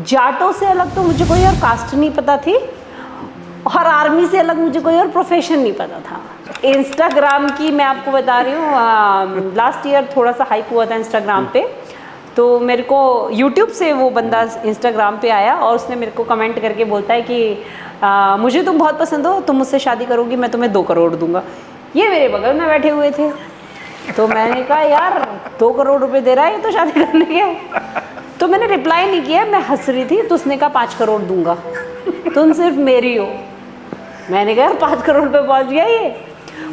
जाटों से अलग तो मुझे कोई और कास्ट नहीं पता थी और आर्मी से अलग मुझे कोई और प्रोफेशन नहीं पता था। इंस्टाग्राम की मैं आपको बता रही हूँ, लास्ट ईयर थोड़ा सा हाइप हुआ था इंस्टाग्राम पे, तो मेरे को यूट्यूब से वो बंदा इंस्टाग्राम पे आया और उसने मेरे को कमेंट करके बोलता है कि मुझे तुम बहुत पसंद हो, तुम मुझसे शादी करोगी, मैं तुम्हें 2 करोड़ दूंगा। ये मेरे बगल में बैठे हुए थे, तो मैंने कहा यार 2 करोड़ रुपए दे रहा है ये तो शादी करने के। तो मैंने रिप्लाई नहीं किया, मैं हंस रही थी। तो उसने कहा 5 करोड़ दूंगा, तुम सिर्फ मेरी हो। मैंने कहा यार 5 करोड़ पे पहुंच गया ये।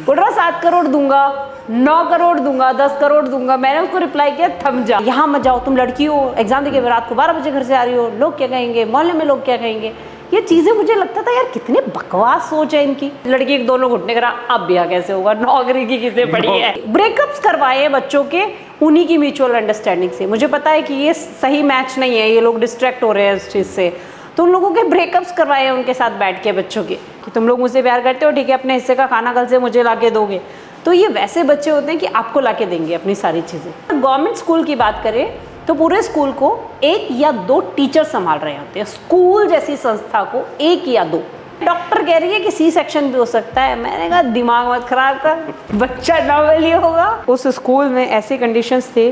बोल रहा 7 करोड़ दूंगा, 9 करोड़ दूंगा, 10 करोड़ दूंगा। मैंने उसको रिप्लाई किया थम जा, यहाँ मत जाओ, तुम लड़की हो, एग्जाम देके रात को 12 बजे घर से आ रही हो, लोग क्या कहेंगे, मोहल्ले में लोग क्या कहेंगे। ये चीजें मुझे लगता था यार कितने बकवास सोच है इनकी। लड़की के दोनों घुटने करा, अब ब्याह कैसे होगा, नौकरी की किसे पड़ी है। ब्रेकअप्स करवाए बच्चों के उन्हीं की म्यूचुअल अंडरस्टैंडिंग से। मुझे पता है कि ये सही मैच नहीं है, ये लोग डिस्ट्रैक्ट हो रहे हैं इस चीज से, तो उन लोगों के ब्रेकअप्स करवाए उनके साथ बैठ के बच्चों के, कि तुम लोग मुझसे प्यार करते हो, ठीक है, अपने हिस्से का खाना कल से मुझे ला के दोगे। तो ये वैसे बच्चे होते हैं कि आपको ला के देंगे अपनी सारी चीजें। गवर्नमेंट स्कूल की बात करें तो पूरे स्कूल को 1 या 2 टीचर संभाल रहे होते हैं। स्कूल जैसी संस्था को 1 या 2। डॉक्टर कह रही है कि सी सेक्शन भी हो सकता है। मैंने कहा दिमाग मत खराब कर, बच्चा नॉर्मली होगा। उस स्कूल में ऐसे कंडीशंस थे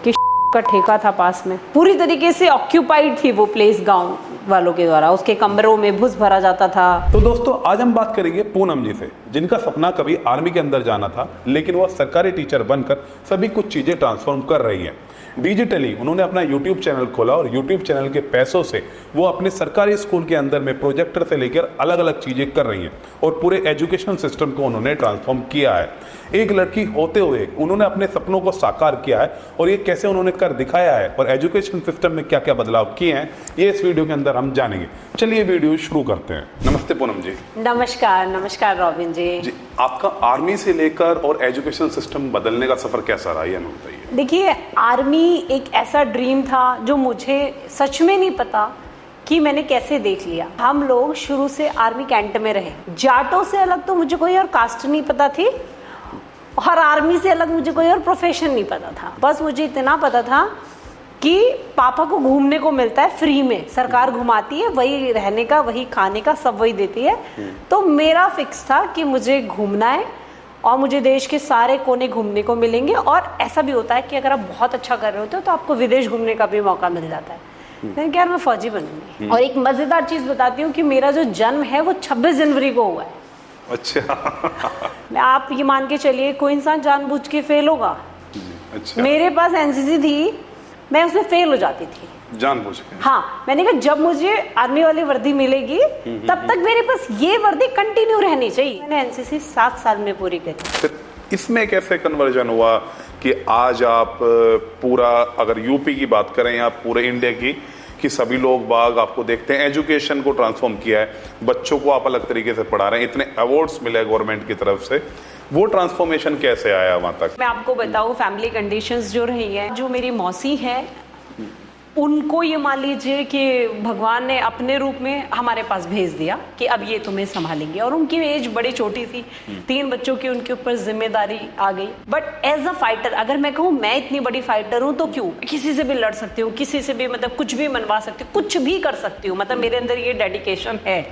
कि का ठेका था पास में, पूरी तरीके से ऑक्यूपाइड थी वो प्लेस गांव वालों के द्वारा। उसके कमरों में भूस भरा जाता था। तो दोस्तों आज हम बात करेंगे पूनम जी से, जिनका सपना कभी आर्मी के अंदर जाना था, लेकिन वह सरकारी टीचर बनकर सभी कुछ चीजें ट्रांसफॉर्म कर रही हैं। डिजिटली उन्होंने अपना यूट्यूब चैनल खोला और यूट्यूब चैनल के पैसों से वो अपने सरकारी स्कूल के अंदर में प्रोजेक्टर से लेकर अलग अलग चीजें कर रही हैं और पूरे एजुकेशन सिस्टम को उन्होंने ट्रांसफॉर्म किया है। एक लड़की होते हुए उन्होंने अपने सपनों को साकार किया है और ये कैसे उन्होंने कर दिखाया है और एजुकेशन सिस्टम में क्या क्या बदलाव किए हैं, ये इस वीडियो के अंदर हम जानेंगे। चलिए वीडियो शुरू करते हैं। नमस्ते पूनम जी। नमस्कार। नमस्कार रॉबिन जी। आपका आर्मी से लेकर और एजुकेशन सिस्टम बदलने का सफर कैसा रहा, ये बताइए। देखिए, आर्मी एक ऐसा ड्रीम था जो मुझे सच में नहीं पता कि मैंने कैसे देख लिया। हम लोग शुरू से आर्मी कैंट में रहे। जाटों से अलग तो मुझे कोई और कास्ट नहीं पता थी और आर्मी से अलग मुझे कोई और प्रोफेशन नहीं पता था। बस मुझे इतना पता था कि पापा को घूमने को मिलता है फ्री में, सरकार घुमाती है, वही रहने का, वही खाने का, सब वही देती है। तो मेरा फिक्स था कि मुझे घूमना है और मुझे देश के सारे कोने घूमने को मिलेंगे। और ऐसा भी होता है कि अगर आप बहुत अच्छा कर रहे होते हो तो आपको विदेश घूमने का भी मौका मिल जाता है। मैंने कहा यार मैं फौजी बनूंगी। और एक मजेदार चीज बताती हूँ कि मेरा जो जन्म है वो 26 जनवरी को हुआ है। अच्छा। आप ये मान के चलिए कोई इंसान जानबूझ के फेल होगा। अच्छा। मेरे पास एनसीसी थी, मैं उसमें फेल हो जाती थी जानबूझ के। हाँ, मैंने कहा जब मुझे आर्मी वाली वर्दी मिलेगी तब तक मेरे पास ये वर्दी कंटिन्यू रहनी चाहिए। मैंने एनसीसी 7 साल में पूरी करी। इसमें कैसे कन्वर्जन हुआ कि आज आप पूरा, अगर यूपी की बात करें या पूरे इंडिया की, कि सभी लोग बाग आपको देखते हैं, एजुकेशन को ट्रांसफॉर्म किया है, बच्चों को आप अलग तरीके से पढ़ा रहे हैं, इतने अवार्ड्स मिले गवर्नमेंट की तरफ से, वो ट्रांसफॉर्मेशन कैसे आया वहां तक? मैं आपको बताऊं, फैमिली कंडीशंस जो रही है, जो मेरी मौसी है उनको ये मान लीजिए कि भगवान ने अपने रूप में हमारे पास भेज दिया कि अब ये तुम्हें संभालेंगे। और उनकी एज बड़ी छोटी थी, 3 बच्चों की उनके ऊपर जिम्मेदारी आ गई। बट एज अ फाइटर, अगर मैं कहूँ मैं इतनी बड़ी फाइटर हूँ तो क्यों, किसी से भी लड़ सकती हूँ, किसी से भी मतलब कुछ भी मनवा सकती हूँ, कुछ भी कर सकती हूँ, मतलब मेरे अंदर ये डेडिकेशन है।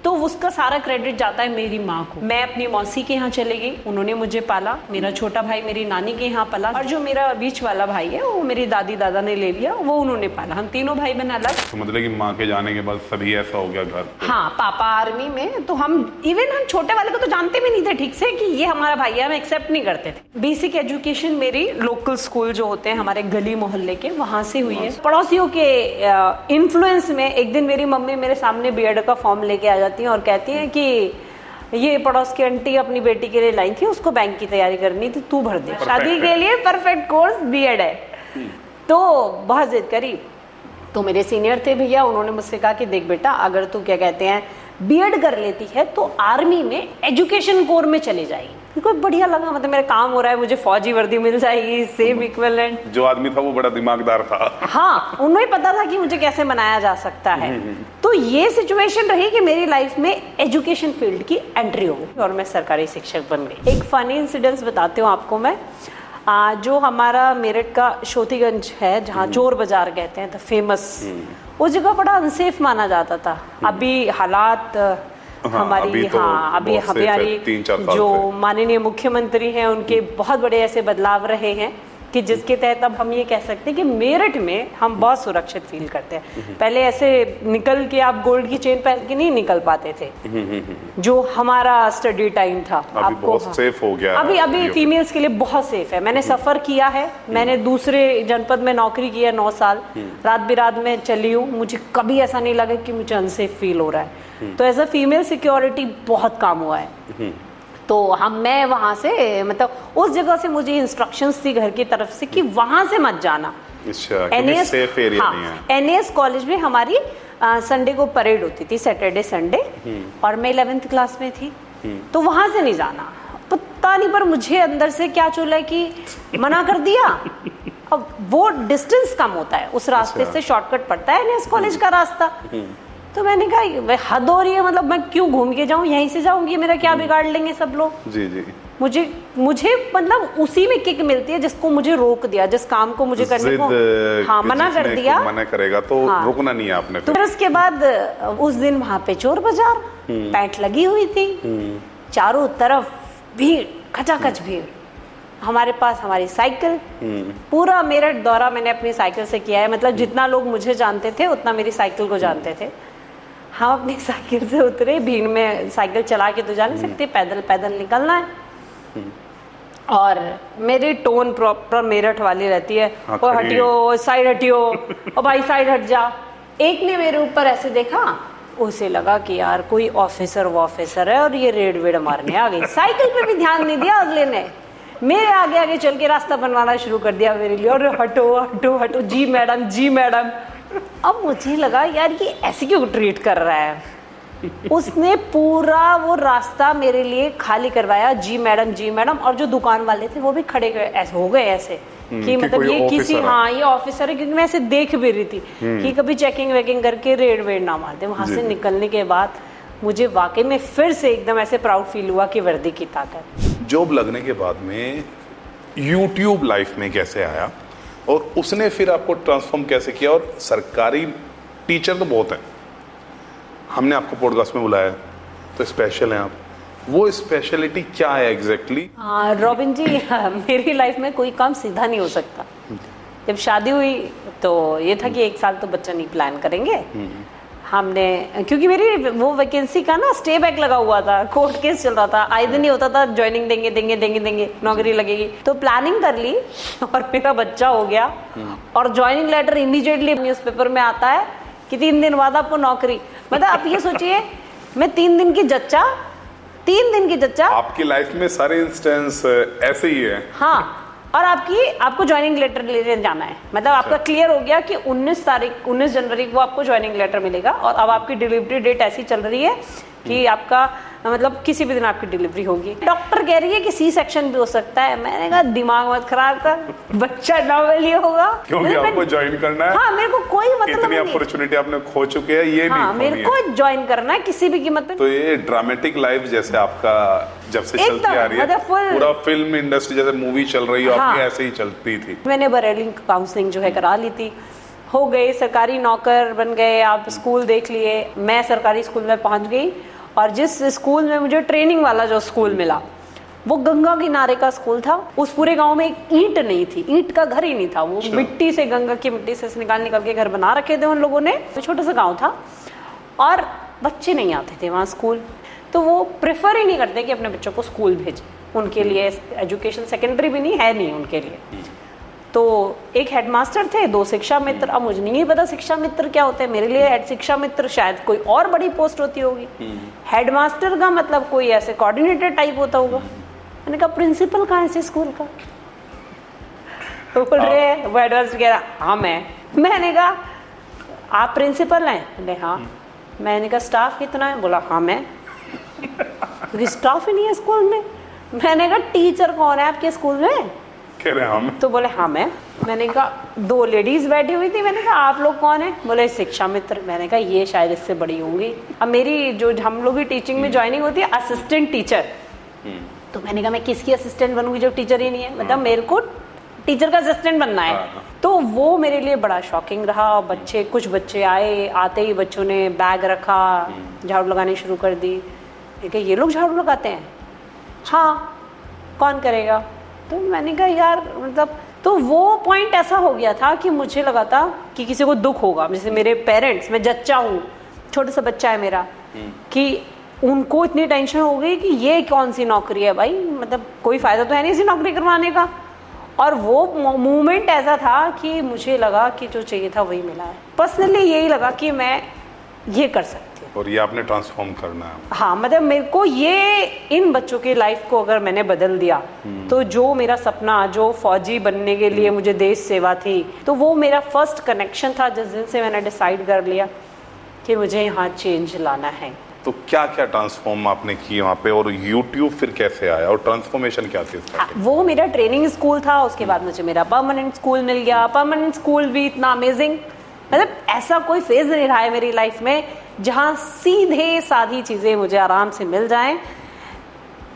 तो उसका सारा क्रेडिट जाता है मेरी माँ को। मैं अपनी मौसी के यहाँ चली गई, उन्होंने मुझे पाला। मेरा छोटा भाई मेरी नानी के यहाँ पला और जो मेरा बीच वाला भाई है वो मेरी दादी दादा ने ले लिया, वो उन्होंने पाला। हम तीनों भाई बहन अलग। तो मतलब कि माँ के जाने के बाद सभी ऐसा हो गया घर पे? हाँ, पापा आर्मी में, तो हम छोटे वाले को तो जानते भी नहीं थे ठीक से कि ये हमारा भाई है, हम एक्सेप्ट नहीं करते थे। बेसिक एजुकेशन मेरी लोकल स्कूल जो होते हैं हमारे गली मोहल्ले के, वहां से हुई है। पड़ोसियों के इन्फ्लुएंस में एक दिन मेरी मम्मी मेरे सामने बीएड का फॉर्म लेके आ जाती है और कहती है कि ये पड़ोस की आंटी अपनी बेटी के लिए लाई थी, उसको बैंक की तैयारी करनी थी, तू भर दे, शादी के लिए परफेक्ट कोर्स बीएड है। तो बहुत जिद करी। तो मेरे सीनियर थे भैया, उन्होंने मुझसे कहा कि देख बेटा, अगर तू क्या कहते हैं बीएड कर लेती है तो आर्मी में एजुकेशन कोर में चले जाएगी। कोई बढ़िया लगा, मतलब मेरा काम हो रहा है, मुझे फौजी वर्दी मिल जाएगी, सेम इक्विवेलेंट। जो आदमी था वो बड़ा दिमागदार था। हाँ, उन्हें पता था कि मुझे कैसे बनाया जा सकता है। तो ये सिचुएशन रही कि मेरी लाइफ में एजुकेशन फील्ड की एंट्री हो गई और मैं सरकारी शिक्षक बन गई। एक फनी इंसिडेंस बताती हूँ आपको मैं। जो हमारा मेरठ का शोतीगंज है, जहाँ चोर बाजार कहते हैं, द फेमस, उस जगह बड़ा अनसेफ माना जाता था। अभी हालात हमारी अभी हमारी 3-4 साल जो से। माननीय मुख्यमंत्री हैं उनके बहुत बड़े ऐसे बदलाव रहे हैं कि जिसके तहत अब हम ये कह सकते हैं कि मेरठ में हम बहुत सुरक्षित फील करते हैं। पहले ऐसे निकल के आप गोल्ड की चेन पहन के नहीं निकल पाते थे, जो हमारा स्टडी टाइम था। अभी बहुत सेफ हो गया है। अभी फीमेल्स के लिए बहुत सेफ है। मैंने सफर किया है, मैंने दूसरे जनपद में नौकरी की है 9 साल, रात बिरात में चली हूँ, मुझे कभी ऐसा नहीं लगा कि मुझे अनसेफ फील हो रहा है। तो एज अ फीमेल सिक्योरिटी बहुत काम हुआ है। तो मैं वहां से मतलब उस जगह से मुझे इंस्ट्रक्शंस थी घर की तरफ से कि वहां से मत जाना। अच्छा, क्योंकि सेफ एरिया नहीं है। एनएस कॉलेज में हमारी संडे को परेड होती थी, सैटरडे संडे, और मैं 11th क्लास में थी, तो वहां से नहीं जाना। पता नहीं पर मुझे अंदर से क्या चूला है कि मना कर दिया। अब वो डिस्टेंस कम होता है, उस रास्ते से शॉर्टकट पड़ता है एनएस कॉलेज का रास्ता। तो मैंने कहा हद हो रही है, मतलब मैं क्यों घूम के जाऊं, यहीं से जाऊंगी, मेरा क्या बिगाड़ लेंगे सब लोग। जी जी। मुझे मतलब उसी में किक मिलती है जिसको मुझे रोक दिया, जिस काम को मुझे करने को मना कर दिया। मना करेगा तो रुकना नहीं है आपने। फिर उसके बाद उस दिन वहां पे चोर बाजार, पैंट लगी हुई थी, चारों तरफ भीड़, खचाखच भीड़। हमारे पास हमारी साइकिल, पूरा मेरठ दौरा मैंने अपनी साइकिल से किया है। मतलब जितना लोग मुझे जानते थे उतना मेरी साइकिल को जानते थे। हम अपनी साइकिल से उतरे, भीड़ में साइकिल चला के तो जा नहीं सकते, पैदल पैदल निकलना है। और मेरी टोन प्रॉपर मेरठ वाली रहती है, ओ हटियो, साइड हटियो, ओ भाई साइड हट जा। एक ने मेरे ऊपर ऐसे देखा, उसे लगा कि यार कोई ऑफिसर है और ये रेड वेड मारने आ गई। साइकिल पे भी ध्यान नहीं दिया अगले ने, मेरे आगे आगे चल के रास्ता बनवाना शुरू कर दिया मेरे लिए, और हटो हटो हटो, जी मैडम जी मैडम। अब मुझे लगा यार ये ऐसे क्यों ट्रीट कर रहा है। उसने पूरा वो रास्ता मेरे लिए खाली करवाया, जी मैडम। और जो दुकान वाले थे वो भी खड़े ऐसे हो गए ऐसे कि मतलब ये किसी ये ऑफिसर है, क्योंकि मैं ऐसे देख भी रही थी कि कभी चेकिंग वेकिंग करके रेड वेड ना मार दे। वहां से निकलने के बाद मुझे वाकई में फिर से एकदम ऐसे प्राउड फील हुआ कि वर्दी की ताकत। जॉब लगने के बाद में यूट्यूब लाइफ में कैसे आया और उसने फिर आपको ट्रांसफॉर्म कैसे किया? और सरकारी टीचर तो बहुत हैं, हमने आपको पॉडकास्ट में बुलाया तो स्पेशल हैं आप, वो स्पेशलिटी क्या है एग्जैक्टली? रॉबिन जी, मेरी लाइफ में कोई काम सीधा नहीं हो सकता। जब शादी हुई तो ये था कि 1 साल तो बच्चा नहीं प्लान करेंगे हमने, क्योंकि मेरी वो वैकेंसी का ना स्टे बैक लगा हुआ था, कोर्ट केस चल रहा था, आए दिन नहीं होता था ज्वाइनिंग देंगे नौकरी लगेगी। तो प्लानिंग कर ली और मेरा बच्चा हो गया, और ज्वाइनिंग लेटर इमीडिएटली न्यूज़पेपर में आता है कि 3 दिन बाद आपको नौकरी। मतलब आप ये सोचिए, मैं 3 दिन की जच्चा आपकी लाइफ में सारे इंस्टेंस ऐसे ही है। हाँ, और आपको ज्वाइनिंग लेटर लेने जाना है। मतलब आपका क्लियर हो गया कि 19 जनवरी को आपको ज्वाइनिंग लेटर मिलेगा, और अब आपकी डिलीवरी डेट ऐसी चल रही है कि आपका मतलब किसी भी दिन आपकी डिलीवरी होगी। डॉक्टर कह रही है कि सी सेक्शन भी हो सकता है। मैंने कहा दिमाग मत खराब कर, बच्चा नॉर्मली होगा, क्योंकि आपको ज्वाइन करना है। हाँ, मेरे को कोई मतलब इतनी अपॉर्चुनिटी आपने खो चुके हैं, ये नहीं मेरे को ज्वाइन करना है किसी भी कीमत पे। तो ये ड्रामेटिक लाइफ जैसे आपका जब से चलती आ रही है, पूरा फिल्म इंडस्ट्री जैसे मूवी चल रही है, आपकी ऐसे ही चलती थी। मैंने बरेली काउंसलिंग जो है करा ली थी, हो गई, सरकारी नौकर बन गए, आप स्कूल देख लिए। मैं सरकारी स्कूल में पहुंच गई, और जिस स्कूल में मुझे ट्रेनिंग वाला जो स्कूल मिला वो गंगा किनारे का स्कूल था। उस पूरे गांव में एक ईंट नहीं थी, ईंट का घर ही नहीं था। वो मिट्टी से, गंगा की मिट्टी से निकाल के घर बना रखे थे उन लोगों ने। छोटा सा गांव था और बच्चे नहीं आते थे वहाँ स्कूल, तो वो प्रेफर ही नहीं करते कि अपने बच्चों को स्कूल भेजें। उनके लिए एजुकेशन सेकेंडरी भी नहीं है, नहीं उनके लिए। तो एक हेडमास्टर थे, 2 शिक्षा मित्र। अब मुझे नहीं पता शिक्षा मित्र क्या होते हैं, मेरे लिए हेड शिक्षा मित्र शायद कोई और बड़ी पोस्ट होती होगी। हेडमास्टर का मतलब कोई ऐसे कोऑर्डिनेटर टाइप होता होगा। मैंने कहा प्रिंसिपल कहाँ है इस स्कूल का? तो बोल रहे वो एडवांस कह रहा हाँ मैंने कहा आप प्रिंसिपल हैं? बोले हाँ। मैंने कहा स्टाफ कितना है? बोला हाँ मैं। क्योंकि स्टाफ ही नहीं है स्कूल में। मैंने कहा टीचर कौन है आपके स्कूल में? कह रहे हाँ। तो बोले हाँ मैंने कहा 2 लेडीज बैठी हुई थी। मैंने कहा आप लोग कौन है? बोले शिक्षा मित्र। मैंने कहा ये शायद इससे बड़ी होंगी। अब मेरी जो हम लोग की टीचिंग में ज्वाइनिंग होती है असिस्टेंट टीचर, तो मैंने कहा मैं किसकी असिस्टेंट बनूंगी जब टीचर ही नहीं है। मतलब मेरे को टीचर का असिस्टेंट बनना है। हाँ। तो वो मेरे लिए बड़ा शॉकिंग रहा। बच्चे, कुछ बच्चे आते ही बच्चों ने बैग रखा, झाड़ू लगानी शुरू कर दी। ये लोग झाड़ू लगाते हैं? हाँ, कौन करेगा? तो मैंने कहा यार, मतलब, तो वो पॉइंट ऐसा हो गया था कि मुझे लगा था कि किसी को दुख होगा। जैसे मेरे पेरेंट्स, मैं जच्चा हूँ, छोटा सा बच्चा है मेरा, कि उनको इतनी टेंशन हो गई कि ये कौन सी नौकरी है भाई, मतलब कोई फायदा तो है नहीं इसी नौकरी करवाने का। और वो मोमेंट ऐसा था कि मुझे लगा कि जो चाहिए था वही मिला है। पर्सनली यही लगा कि मैं ये कर सकती हूँ और ये आपने ट्रांसफॉर्म करना है। हाँ, मतलब मेरे को ये, इन बच्चों की लाइफ को अगर मैंने बदल दिया तो जो मेरा सपना, जो फौजी बनने के लिए मुझे देश सेवा थी, तो वो मेरा फर्स्ट कनेक्शन था जिस दिन से मैंने डिसाइड कर लिया कि मुझे यहाँ चेंज लाना है। तो क्या क्या ट्रांसफॉर्म आपने किए वहाँ पे, और यूट्यूब फिर कैसे आया और ट्रांसफॉर्मेशन क्या थी इसका? वो मेरा ट्रेनिंग स्कूल था, उसके बाद मुझे मेरा परमानेंट स्कूल मिल गया। परमानेंट स्कूल भी इतना अमेजिंग, मतलब ऐसा कोई फेज नहीं रहा है मेरी लाइफ में जहाँ सीधे साधी चीज़ें मुझे आराम से मिल जाएं।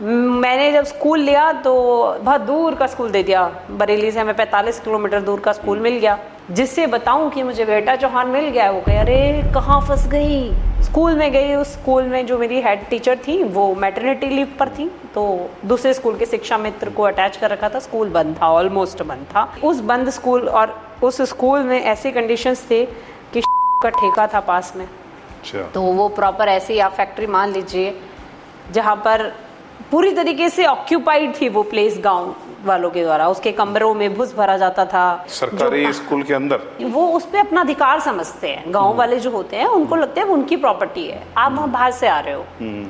मैंने जब स्कूल लिया तो बहुत दूर का स्कूल दे दिया, बरेली से हमें 45 किलोमीटर दूर का स्कूल मिल गया। जिससे बताऊं कि मुझे बेटा चौहान मिल गया, वो कहे अरे कहाँ फंस गई। स्कूल में गई, उस स्कूल में जो मेरी हेड टीचर थी वो मैटरनिटी लीव पर थी, तो दूसरे स्कूल के शिक्षा मित्र को अटैच कर रखा था। स्कूल बंद था, ऑलमोस्ट बंद था। उस बंद स्कूल, और उस स्कूल में ऐसे कंडीशंस थे कि का ठेका था पास में। तो वो प्रॉपर ऐसे ही आप फैक्ट्री मान लीजिए जहाँ पर पूरी तरीके से ऑक्यूपाइड थी वो प्लेस गांव वालों के द्वारा। उसके कमरों में भूस भरा जाता था। सरकारी स्कूल के अंदर वो उस पे अपना अधिकार समझते हैं गांव वाले जो होते हैं, उनको लगता है वो उनकी प्रॉपर्टी है। आप वहाँ बाहर से आ रहे हो।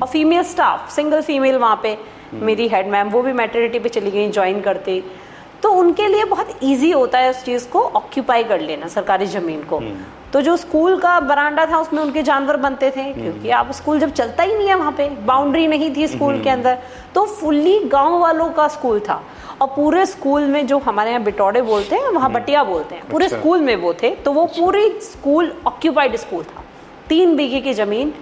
और फीमेल स्टाफ, सिंगल फीमेल वहाँ पे मेरी हेड मैम, वो भी मैटरनिटी पे चली गई ज्वाइन करते। तो उनके लिए बहुत ईजी होता है उस चीज़ को ऑक्यूपाई कर लेना, सरकारी ज़मीन को। तो जो स्कूल का बरांडा था उसमें उनके जानवर बनते थे, क्योंकि आप स्कूल जब चलता ही नहीं है, वहाँ पे बाउंड्री नहीं थी स्कूल के अंदर, तो फुल्ली गांव वालों का स्कूल था। और पूरे स्कूल में, जो हमारे यहाँ बिटौड़े बोलते हैं, वहाँ बटिया बोलते हैं, पूरे स्कूल में वो थे। तो वो पूरी स्कूल ऑक्यूपाइड स्कूल था। 3 बीघे की जमीन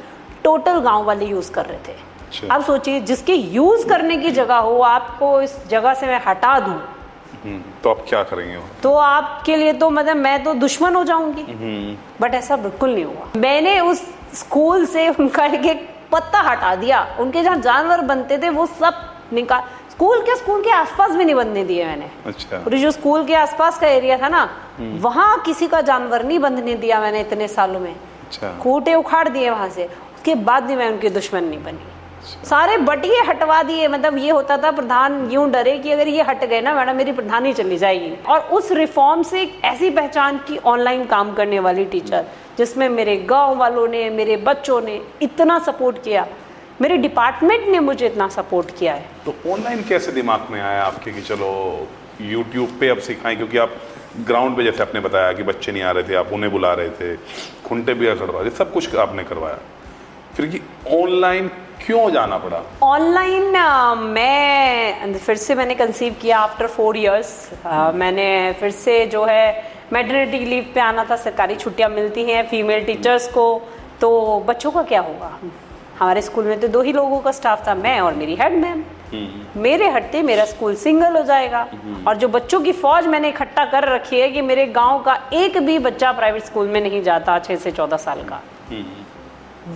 टोटल गाँव वाले यूज़ कर रहे थे। अब सोचिए, जिसके यूज़ करने की जगह हो, आपको इस जगह से मैं हटा दूँ तो आप क्या करेंगे? तो आपके लिए तो मतलब मैं तो दुश्मन हो जाऊंगी। बट ऐसा बिल्कुल नहीं हुआ। मैंने उस स्कूल से उनका एक पत्ता हटा दिया। उनके जहाँ जानवर बनते थे वो सब निकाल, स्कूल के आसपास भी नहीं बनने दिए मैंने। अच्छा। और जो स्कूल के आसपास का एरिया था ना, वहाँ किसी का जानवर नहीं बंधने दिया मैंने इतने सालों में। अच्छा। खूंटे उखाड़ दिए वहां से। उसके बाद भी मैं उनकी दुश्मन नहीं बनी। सारे बटिए हटवा दिए। मतलब ये होता था, प्रधान यूं डरे कि अगर ये हट गए ना मैडम, मेरी प्रधानी चली जाएगी। और उस रिफॉर्म से एक ऐसी पहचान की ऑनलाइन काम करने वाली टीचर, जिसमें मेरे गांव वालों ने, मेरे बच्चों ने इतना सपोर्ट किया, मेरे डिपार्टमेंट ने मुझे इतना सपोर्ट किया है। तो ऑनलाइन कैसे दिमाग में आया आपके कि चलो यूट्यूब पे अब सिखाएं? क्योंकि आप ग्राउंड पे, जैसे आपने बताया कि बच्चे नहीं आ रहे थे, आप उन्हें बुला रहे थे, खुंटे भी करवा रहे, सब कुछ आपने करवाया, फिर कि ऑनलाइन क्यों जाना पड़ा? ऑनलाइन मैं फिर से मैंने कंसीव किया आफ्टर 4 इयर्स। मैंने फिर से जो है मैटरनिटी लीव पे आना था। सरकारी छुट्टियां मिलती हैं फीमेल टीचर्स को, तो बच्चों का क्या होगा? हमारे स्कूल में तो 2 ही लोगों का स्टाफ था, मैं और मेरी हेड मैम। मेरे हटते मेरा स्कूल सिंगल हो जाएगा। और जो बच्चों की फौज मैंने इकट्ठा कर रखी है कि मेरे गांव का एक भी बच्चा प्राइवेट स्कूल में नहीं जाता 6 से 14 साल का,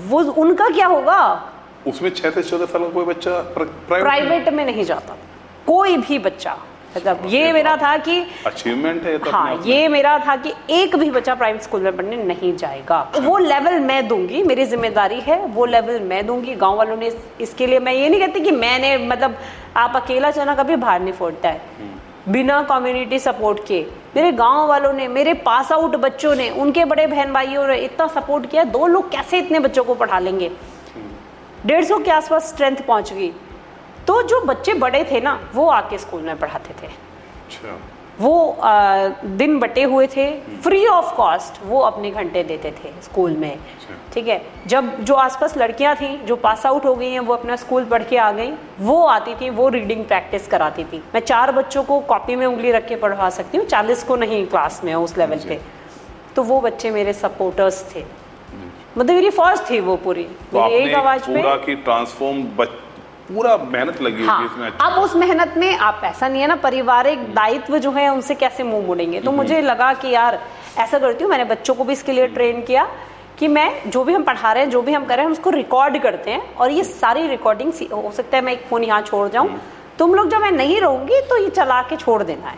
वो उनका क्या होगा? उसमें 6 से 14 साल का कोई बच्चा प्राइवेट में नहीं जाता, कोई भी बच्चा। मतलब ये मेरा था कि अचीवमेंट है तो। हाँ, ये मेरा था कि एक भी बच्चा प्राइवेट स्कूल में पढ़ने नहीं जाएगा। वो लेवल मैं दूंगी, मेरी जिम्मेदारी है, वो लेवल मैं दूंगी। गांव वालों ने इसके लिए, मैं ये नहीं कहती कि मैंने, मतलब आप अकेला चना कभी बाहर नहीं फोड़ता है। बिना कम्युनिटी सपोर्ट के मेरे गांव वालों ने, मेरे पास आउट बच्चों ने, उनके बड़े बहन भाइयों ने इतना सपोर्ट किया। 2 लोग कैसे इतने बच्चों को पढ़ा लेंगे? 150 के आसपास स्ट्रेंथ पहुंच गई। तो जो बच्चे बड़े थे ना, वो आके स्कूल में पढ़ाते थे। अच्छा। वो दिन बटे हुए थे, फ्री ऑफ कॉस्ट वो अपने घंटे देते थे स्कूल में। ठीक है। जब जो आसपास लड़कियां थी जो पास आउट हो गई हैं, वो अपना स्कूल पढ़ के आ गई, वो आती थी, वो रीडिंग प्रैक्टिस कराती थी। मैं 4 बच्चों को कॉपी में उंगली रख के पढ़वा सकती हूँ, 40 को नहीं क्लास में उस लेवल पे। तो वो बच्चे मेरे सपोर्टर्स थे, मतलब मेरी फौज थी वो पूरी। तो मेरी एक आवाज पे पूरा की ट्रांसफॉर्म पूरा मेहनत लगी होगी इसमें। अच्छा। अब उस मेहनत में आप, ऐसा नहीं है ना, पारिवारिक दायित्व जो है उनसे कैसे मुंह मोड़ेंगे। तो मुझे लगा कि यार ऐसा करती हूँ, मैंने बच्चों को भी इसके लिए ट्रेन किया कि मैं जो भी हम पढ़ा रहे हैं, जो भी हम कर रहे हैं, हम उसको रिकॉर्ड करते हैं और ये सारी रिकॉर्डिंग, हो सकता है मैं एक फ़ोन यहाँ छोड़ जाऊँ, तुम लोग जब मैं नहीं रहूंगी तो ये चला के छोड़ देना है,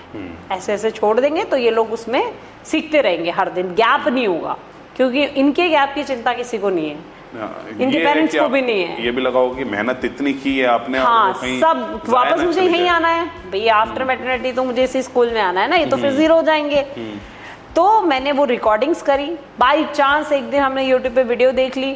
ऐसे ऐसे छोड़ देंगे तो ये लोग उसमें सीखते रहेंगे हर दिन, गैप नहीं होगा, क्योंकि इनके गैप की चिंता किसी को नहीं है, इनके पेरेंट्स को भी नहीं है। ये भी लगाओ कि मेहनत इतनी की है आपने। हाँ, सब वापस मुझे यहीं आना है भैया, आफ्टर मैटरनिटी तो मुझे इसी स्कूल में आना है ना, ये तो फिर जीरो हो जाएंगे। तो मैंने वो रिकॉर्डिंग्स करी, बाई चांस एक दिन हमने यूट्यूब पे वीडियो देख ली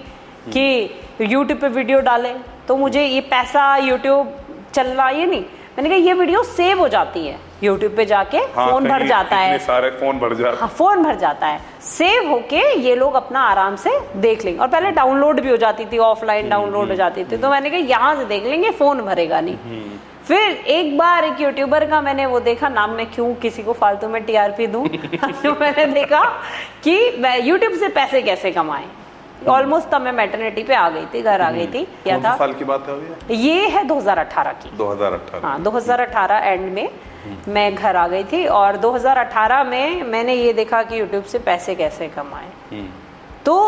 कि यूट्यूब पे वीडियो डाले, तो मुझे ये पैसा यूट्यूब चल रहा, ये नहीं, मैंने कहा ये वीडियो सेव हो जाती है यूट्यूब पे जाके, फोन भर जाता है, सारे फोन भर जाता है, हाँ फोन भर जाता है, सेव होके ये लोग अपना आराम से देख लेंगे। और पहले डाउनलोड भी हो जाती थी, ऑफलाइन डाउनलोड हो जाती थी, तो मैंने कहा यहाँ से देख लेंगे, फोन भरेगा नहीं। फिर एक बार एक यूट्यूबर का मैंने वो देखा, नाम मैं क्यों किसी को फालतू में टीआरपी दूं तो मैंने देखा कि यूट्यूब से पैसे कैसे कमाएं। ऑलमोस्ट तब मैं मैटरनिटी पे आ गई थी, घर आ गई थी। क्या था, साल की बात है ये है 2018 की, 2018, हाँ 2018 एंड में मैं घर आ गई थी और 2018 में मैंने ये देखा कि यूट्यूब से पैसे कैसे कमाएं। तो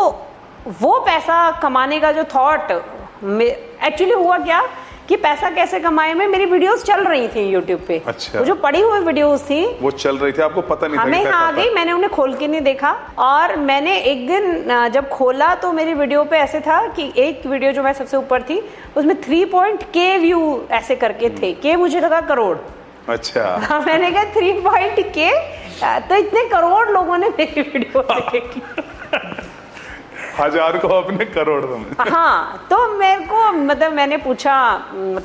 वो पैसा कमाने का जो थॉट, एक्चुअली हुआ क्या कि पैसा कैसे कमाए में मेरी वीडियोस चल रही थी यूट्यूब पे। अच्छा। वो जो पड़ी हुई वीडियोस थी वो चल रही थी, आपको पता नहीं था? मैं यहाँ आ गई, मैंने उन्हें खोल के नहीं देखा, और मैंने एक दिन जब खोला तो मेरी वीडियो पे ऐसे था कि एक वीडियो जो मैं सबसे ऊपर थी उसमें 3.K व्यू ऐसे करके थे, के मुझे लगा करोड़। अच्छा। मैंने कहा 3.K, तो इतने करोड़ लोगों ने मेरी वीडियो देखी। हजार को अपने करोड़ में। हाँ, तो मेरे को मतलब मैंने पूछा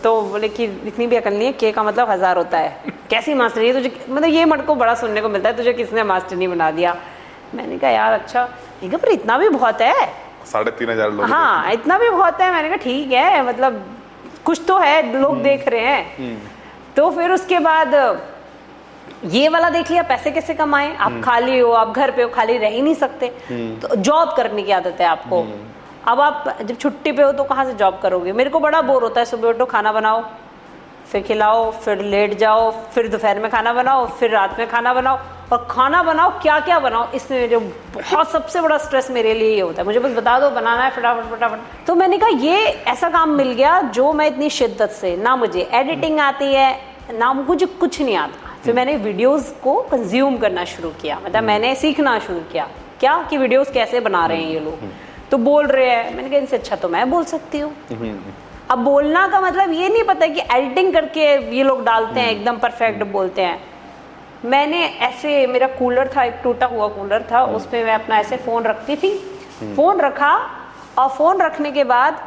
तो बोले कि इतनी भी अकल नहीं है, के का मतलब 1000 होता है, कैसी मास्टरी है तुझे, मतलब ये मट को बड़ा सुनने को मिलता है, तुझे किसने मास्टर नहीं बना दिया। मैंने कहा यार अच्छा, ठीक है पर इतना भी बहुत है, 3500 लोग। हाँ इतना भी बहुत है। मैंने कहा ठीक है, मतलब कुछ तो है, लोग देख रहे हैं। तो फिर उसके बाद ये वाला देख लिया, पैसे कैसे कमाएं, आप खाली हो, आप घर पे हो, खाली रह ही नहीं सकते, तो जॉब करने की आदत है आपको। अब आप जब छुट्टी पे हो तो कहाँ से जॉब करोगे, मेरे को बड़ा बोर होता है, सुबह उठो खाना बनाओ, फिर खिलाओ, फिर लेट जाओ, फिर दोपहर में खाना बनाओ, फिर रात में खाना बनाओ, और खाना बनाओ क्या क्या बनाओ, इसमें जो बहुत सबसे बड़ा स्ट्रेस मेरे लिए ये होता है, मुझे बस बता दो बनाना है फटाफट फटाफट। तो मैंने कहा ये ऐसा काम मिल गया जो मैं इतनी शिद्दत से, ना मुझे एडिटिंग आती है ना मुझे कुछ नहीं आता, फिर मैंने वीडियोस को कंज्यूम करना शुरू किया, मतलब मैंने सीखना शुरू किया क्या कि वीडियोस कैसे बना रहे हैं ये लोग, तो बोल रहे हैं, मैंने कहा इनसे अच्छा तो मैं बोल सकती हूँ। अब बोलना का मतलब ये नहीं पता कि एडिटिंग करके ये लोग डालते हैं एकदम परफेक्ट बोलते हैं। मैंने ऐसे, मेरा कूलर था, एक टूटा हुआ कूलर था, उसमें मैं अपना ऐसे फ़ोन रखती थी, फ़ोन रखा और फ़ोन रखने के बाद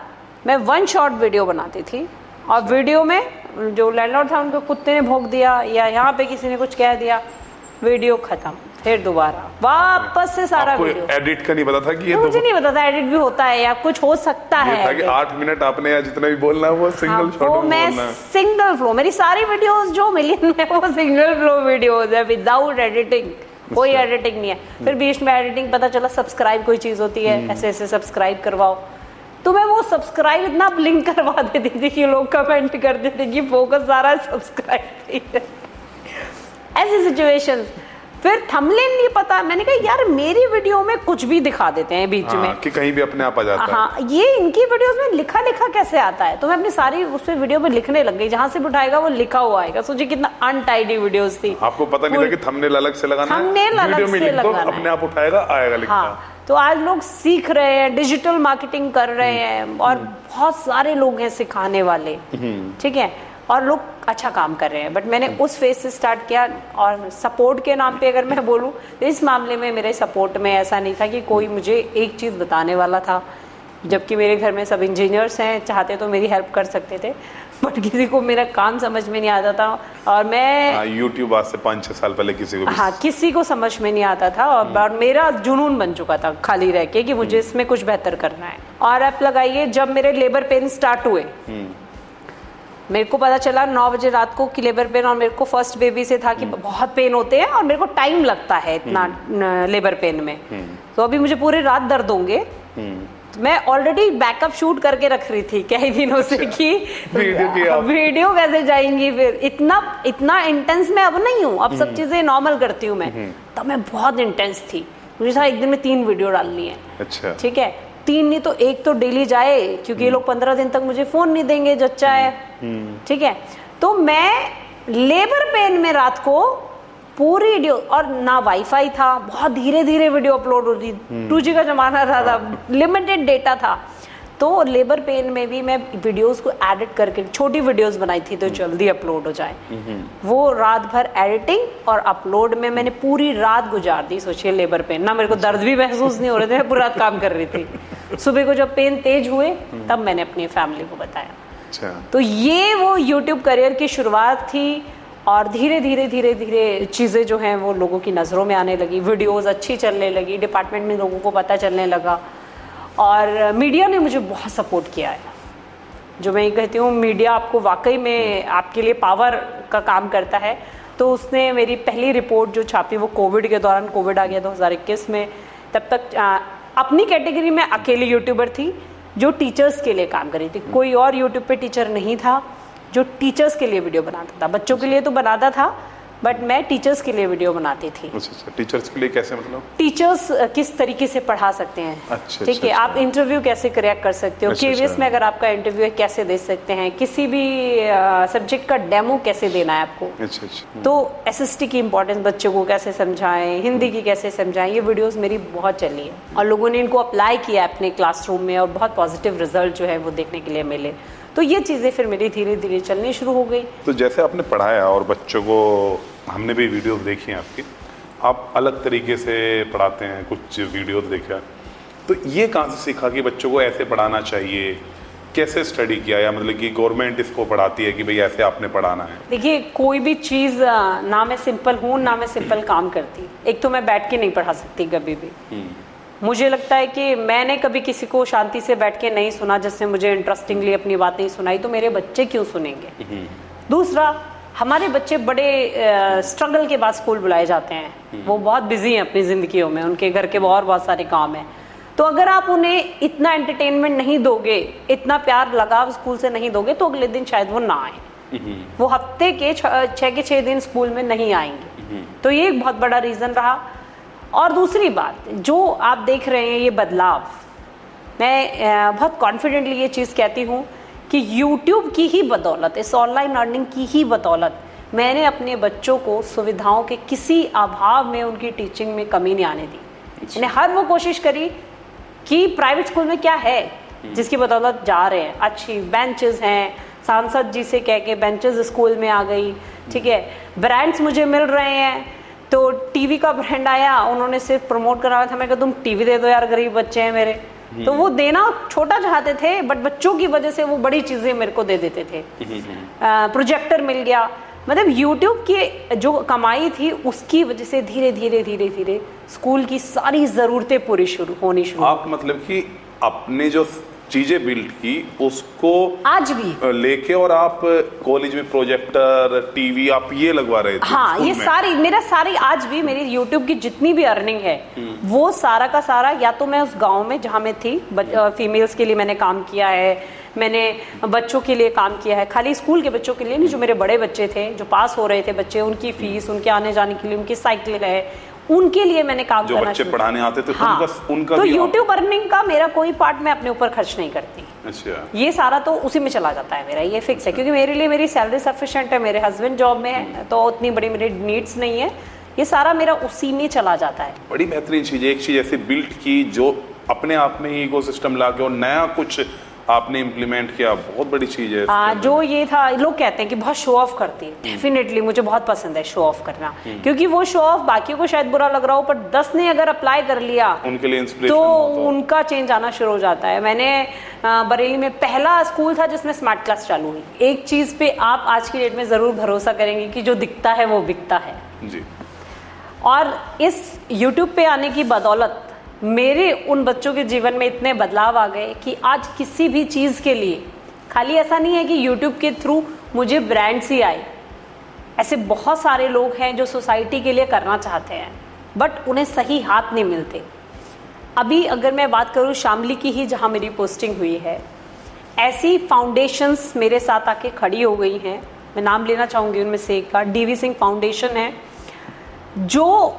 मैं 1 शॉट वीडियो बनाती थी, और वीडियो में जो लैंडलॉर्ड था उनको कुत्ते ने भौंक दिया या यहाँ पे किसी ने कुछ कह दिया, वीडियो खत्म, फिर दोबारा वापस से सारा वीडियो। एडिट का नहीं पता था कि ये मुझे नहीं पता था एडिट भी होता है या कुछ हो सकता है। था कि 8 मिनट आपने या जितना भी बोलना है वो सिंगल शॉट में बोलना है। मैं सिंगल फ्लो, मेरी सारी वीडियोस जो मिलियन में वो सिंगल फ्लो वीडियोस है विदाउट एडिटिंग, कोई एडिटिंग नहीं है। फिर बीच में एडिटिंग पता चला सब्सक्राइब कोई चीज होती है, ऐसे ऐसे सब्सक्राइब करवाओ, तो मैं वो सब्सक्राइब इतना ब्लिंक करवा देती थी कि लोग कमेंट कर देते कि फोकस सारा सब्सक्राइब पे। ऐसी सिचुएशंस। फिर थंबनेल नहीं पता, मैंने कहा यार मेरी वीडियो में कुछ भी दिखा देते हैं बीच में कि कहीं भी अपने आप आ जाता है। हाँ, ये इनकी वीडियोस में लिखा लिखा कैसे आता है, तो मैं अपनी सारी उस पे वीडियो में लिखने लग गई, जहां से भी उठाएगा वो लिखा हुआ आएगा। सोचिए कितना अनटाइडी वीडियोस थी। आपको पता नहीं था कि थंबनेल अलग से लगाना है, थंबनेल अलग से लगाना है, अपने आप उठाएगा आएगा लिखना। हाँ, तो आज लोग सीख रहे हैं, डिजिटल मार्केटिंग कर रहे हैं, और बहुत सारे लोग हैं सिखाने वाले, ठीक है, और लोग अच्छा काम कर रहे हैं। बट मैंने उस फेज से स्टार्ट किया, और सपोर्ट के नाम पे अगर मैं बोलूँ तो इस मामले में मेरे सपोर्ट में ऐसा नहीं था कि कोई मुझे एक चीज़ बताने वाला था, जबकि मेरे घर में सब इंजीनियर्स हैं, चाहते तो मेरी हेल्प कर सकते थे, बट किसी को मेरा काम समझ में नहीं आता था। और मैं यूट्यूब आज से 5-6 साल पहले किसी को किसी को समझ में नहीं आता था, और मेरा जुनून बन चुका था खाली रह के कि मुझे इसमें कुछ बेहतर करना है। और आप लगाइए, जब मेरे लेबर पेन स्टार्ट हुए, मेरे को पता चला 9 बजे रात को कि लेबर पेन, और मेरे को फर्स्ट बेबी से था कि बहुत पेन होते हैं और मेरे को टाइम लगता है इतना लेबर पेन में, तो अभी मुझे पूरी रात दर्द होंगे, मैं ऑलरेडी बैकअप शूट करके रख रही थी कई दिनों से कि वीडियो कैसे जाएंगी, फिर इतना इंटेंस मैं अब नहीं हूँ, अब सब चीजें नॉर्मल करती हूँ मैं, तब मैं बहुत इंटेंस थी, मुझे था एक दिन में 3 वीडियो डालनी है। अच्छा, ठीक है, 3 नहीं तो 1 तो डेली जाए, क्योंकि ये लोग 15 दिन तक मुझे फोन नहीं देंगे, जच्चा है। ठीक है, तो मैं लेबर पेन में रात को पूरी वीडियो, और ना वाईफाई था, बहुत धीरे धीरे वीडियो अपलोड होती, 2G का जमाना था, लिमिटेड डेटा था, तो लेबर पेन में भी मैं वीडियोस को एडिट करके छोटी वीडियोस बनाई थी तो जल्दी अपलोड हो जाए। वो रात भर एडिटिंग और अपलोड में मैंने पूरी रात गुजार दी। सोचिए लेबर पेन, ना मेरे को दर्द भी महसूस नहीं हो रहे थे, मैं पूरी रात काम कर रही थी। सुबह को जब पेन तेज हुए तब मैंने अपनी फैमिली को बताया। अच्छा, तो ये वो यूट्यूब करियर की शुरुआत थी, और धीरे धीरे चीज़ें जो हैं वो लोगों की नज़रों में आने लगी, वीडियोस अच्छी चलने लगी, डिपार्टमेंट में लोगों को पता चलने लगा, और मीडिया ने मुझे बहुत सपोर्ट किया है। जो मैं ये कहती हूँ, मीडिया आपको वाकई में आपके लिए पावर का काम करता है। तो उसने मेरी पहली रिपोर्ट जो छापी वो कोविड के दौरान, कोविड आ गया 2021 में, तब तक अपनी कैटेगरी में अकेली यूट्यूबर थी जो टीचर्स के लिए काम कर रही थी। कोई और यूट्यूब पे टीचर नहीं था जो टीचर्स के लिए वीडियो बनाता था। बच्चों के लिए तो बनाता था, बट मैं टीचर्स के लिए वीडियो बनाती थी। अच्छा, टीचर्स के लिए कैसे, मतलब टीचर्स किस तरीके से पढ़ा सकते हैं, अच्छा, ठीक है, अच्छा, आप इंटरव्यू कैसे क्रैक कर सकते हो, केवीएस में अगर आपका इंटरव्यू है कैसे दे सकते हैं, किसी भी सब्जेक्ट का डेमो कैसे देना है आपको। अच्छा, अच्छा। तो एसएसटी की इंपॉर्टेंस बच्चों को कैसे समझाएं, हिंदी की कैसे समझाएं, ये वीडियोस मेरी बहुत चली है, और लोगों ने इनको अप्लाई किया अपने क्लासरूम में, और बहुत पॉजिटिव रिजल्ट जो है वो देखने के लिए मिले। तो ये चीज़ें फिर मेरी धीरे धीरे चलनी शुरू हो गई। तो जैसे आपने पढ़ाया और बच्चों को, हमने भी वीडियोस देखी हैं आपकी, आप अलग तरीके से पढ़ाते हैं, कुछ वीडियोस देखा, तो ये कहाँ से सीखा कि बच्चों को ऐसे पढ़ाना चाहिए, कैसे स्टडी किया, या मतलब कि गवर्नमेंट इसको पढ़ाती है कि भाई ऐसे आपने पढ़ाना है? देखिए, कोई भी चीज़ ना मैं सिंपल हूँ ना मैं सिंपल काम करती। एक तो मैं बैठ के नहीं पढ़ा सकती कभी भी। मुझे लगता है कि मैंने कभी किसी को शांति से बैठ के नहीं सुना, जिससे मुझे इंटरेस्टिंगली अपनी बातें सुनाई, तो मेरे बच्चे क्यों सुनेंगे। दूसरा, हमारे बच्चे बड़े स्ट्रगल के बाद स्कूल बुलाए जाते हैं, वो बहुत बिजी हैं अपनी ज़िंदगियों में, उनके घर के और बहुत सारे काम हैं। तो अगर आप उन्हें इतना एंटरटेनमेंट नहीं दोगे, इतना प्यार लगाव स्कूल से नहीं दोगे, तो अगले दिन शायद वो ना आए। वो हफ्ते के 6 दिन स्कूल में नहीं आएंगे। तो ये एक बहुत बड़ा रीज़न रहा। और दूसरी बात, जो आप देख रहे हैं ये बदलाव, मैं बहुत कॉन्फिडेंटली ये चीज़ कहती हूँ कि YouTube की ही बदौलत, इस ऑनलाइन अर्निंग की ही बदौलत, मैंने अपने बच्चों को सुविधाओं के किसी अभाव में उनकी टीचिंग में कमी नहीं आने दी। मैंने हर वो कोशिश करी कि प्राइवेट स्कूल में क्या है जिसकी बदौलत जा रहे हैं। अच्छी बेंचेस हैं, सांसद जी से कह के बेंचेस स्कूल में आ गई, ठीक है, ब्रांड्स मुझे मिल रहे हैं। तो टीवी का ब्रांड आया, उन्होंने सिर्फ प्रमोट कराया था, मैं कहा तुम टीवी दे दो यार, गरीब बच्चे हैं मेरे। तो वो देना छोटा चाहते थे, बट बच्चों की वजह से वो बड़ी चीजें मेरे को दे देते थे। प्रोजेक्टर मिल गया। मतलब YouTube की जो कमाई थी उसकी वजह से धीरे धीरे स्कूल की सारी जरूरतें पूरी होनी शुरू। आप मतलब कि अपने जो चीजें बिल्ड की उसको आज भी लेके, और आप कॉलेज में प्रोजेक्टर, टीवी आप ये लगवा रहे थे? हाँ, ये सारी आज भी मेरी YouTube की जितनी भी अर्निंग है वो सारा का सारा, या तो मैं उस गांव में जहाँ मैं थी, फीमेल्स के लिए मैंने काम किया है, मैंने बच्चों के लिए काम किया है, खाली स्कूल के बच्चों के लिए नहीं, जो मेरे बड़े बच्चे थे, जो पास हो रहे थे बच्चे, उनकी फीस, उनके आने जाने के लिए, उनकी साइकिल है, उनके लिए मैंने काम जो करना बच्चे पढ़ाने आते थे। हाँ, उनका तो भी YouTube अर्निंग का मेरा कोई पार्ट मैं अपने ऊपर खर्च नहीं करती। अच्छा, ये सारा तो उसी में चला जाता है मेरा, ये फिक्स है, क्योंकि मेरे लिए मेरी सैलरी सफिशिएंट है, मेरे हस्बैंड जॉब में है, तो उतनी बड़ी मेरी नीड्स नहीं है, ये सारा मेरा उसी में चला जाता है। बड़ी बेहतरीन चीज है, एक चीज ऐसी बिल्ड की जो अपने आप में ही इकोसिस्टम लाके और नया कुछ आपने इम्प्लीमेंट किया, बहुत बड़ी चीज है। जो ये था, लोग कहते हैं कि बहुत शो ऑफ करती है, डेफिनेटली मुझे बहुत पसंद है शो ऑफ करना, क्योंकि वो शो ऑफ बाकियों को शायद बुरा लग रहा हो, पर 10 ने अगर अप्लाई कर लिया उनके लिए इंस्पिरेशन तो उनका चेंज आना शुरू हो जाता है। मैंने बरेली में पहला स्कूल था जिसमें स्मार्ट क्लास चालू हुई। एक चीज पे आप आज की डेट में जरूर भरोसा करेंगे कि जो दिखता है वो बिकता है जी। और इस YouTube पे आने की बदौलत मेरे उन बच्चों के जीवन में इतने बदलाव आ गए कि आज किसी भी चीज़ के लिए, खाली ऐसा नहीं है कि YouTube के थ्रू मुझे ब्रांड्स ही आए, ऐसे बहुत सारे लोग हैं जो सोसाइटी के लिए करना चाहते हैं बट उन्हें सही हाथ नहीं मिलते। अभी अगर मैं बात करूँ शामली की ही, जहाँ मेरी पोस्टिंग हुई है, ऐसी फाउंडेशंस मेरे साथ आके खड़ी हो गई हैं। मैं नाम लेना चाहूँगी उनमें से एक का डीवी सिंह फाउंडेशन है, जो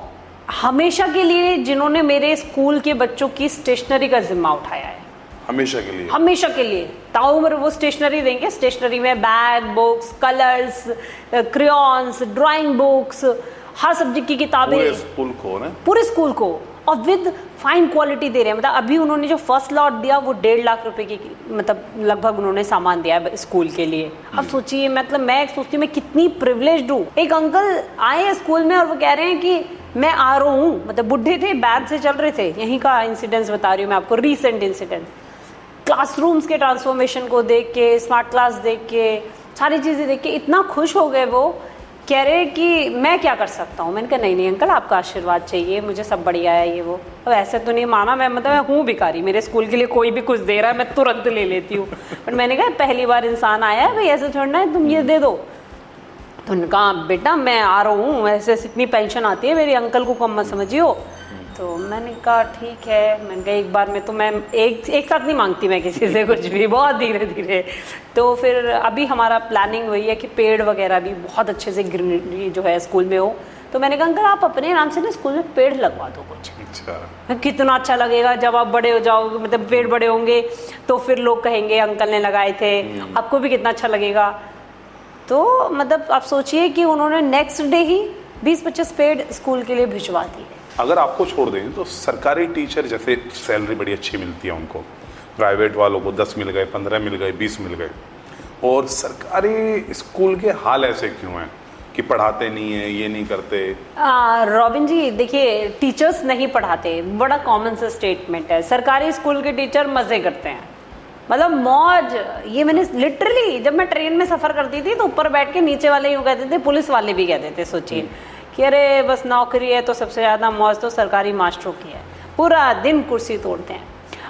हमेशा के लिए जिन्होंने मेरे स्कूल के बच्चों की स्टेशनरी का जिम्मा उठाया है। हमेशा के लिए ताउम्र वो स्टेशनरी देंगे। स्टेशनरी में bag, books, colours, crayons, drawing books, हर सब्जेक्ट की किताबें पूरे स्कूल को और विद फाइन क्वालिटी दे रहे हैं। मतलब अभी उन्होंने जो फर्स्ट लॉट दिया वो 1.5 लाख रुपए की, मतलब लगभग उन्होंने सामान दिया है स्कूल के लिए। अब सोचिए, मतलब मैं सोचती हूँ मैं कितनी प्रिविलेज्ड हूँ। एक अंकल आए हैं स्कूल में और वो कह रहे हैं कि मैं आ रहा हूँ, मतलब बुढ़े थे, बैग से चल रहे थे। यहीं का इंसिडेंट्स बता रही हूँ मैं आपको, रीसेंट इंसिडेंट। क्लासरूम्स के ट्रांसफॉर्मेशन को देख के, स्मार्ट क्लास देख के, सारी चीज़ें देख के इतना खुश हो गए। वो कह रहे कि मैं क्या कर सकता हूँ। मैंने कहा नहीं अंकल, आपका आशीर्वाद चाहिए, मुझे सब बढ़िया है ये वो। अब ऐसे तो नहीं माना, मैं मतलब मैं हूँ भिखारी, मेरे स्कूल के लिए कोई भी कुछ दे रहा है मैं तुरंत ले लेती हूँ। बट मैंने कहा पहली बार इंसान आया है भाई, ऐसे छोड़ना है, तुम ये दे दो। तो उन्होंने कहा बेटा मैं आ रहा हूँ, ऐसे इतनी पेंशन आती है, मेरे अंकल को कम मत समझियो। तो मैंने कहा ठीक है। मैंने कहा एक बार में तो मैं एक साथ नहीं मांगती मैं किसी से कुछ भी, बहुत धीरे धीरे। तो फिर अभी हमारा प्लानिंग वही है कि पेड़ वगैरह भी बहुत अच्छे से ग्रीनरी जो है स्कूल में हो। तो मैंने कहा अंकल आप अपने नाम से ना स्कूल में पेड़ लगवा दो कुछ। अच्छा। कितना अच्छा लगेगा जब आप बड़े हो जाओगे, मतलब पेड़ बड़े होंगे तो फिर लोग कहेंगे अंकल ने लगाए थे, आपको भी कितना अच्छा लगेगा। तो मतलब आप सोचिए कि उन्होंने नेक्स्ट डे ही 20-25 पेड़ स्कूल के लिए भिजवा दिए। अगर आपको छोड़ दें तो सरकारी टीचर जैसे सैलरी बड़ी अच्छी मिलती है उनको, प्राइवेट वालों को 10 मिल गए, 15 मिल गए, 20 मिल गए, और सरकारी स्कूल के हाल ऐसे क्यों हैं कि पढ़ाते नहीं है, ये नहीं करते? रॉबिन जी देखिए, टीचर्स नहीं पढ़ाते, बड़ा कॉमन सा स्टेटमेंट है। सरकारी स्कूल के टीचर मजे करते हैं, मतलब मौज। ये मैंने लिटरली, जब मैं ट्रेन में सफर करती थी तो ऊपर बैठ के नीचे वाले यूँ कहते थे, पुलिस वाले भी कहते थे, सोचिए कि अरे बस नौकरी है तो सबसे ज़्यादा मौज तो सरकारी मास्टरों की है, पूरा दिन कुर्सी तोड़ते हैं।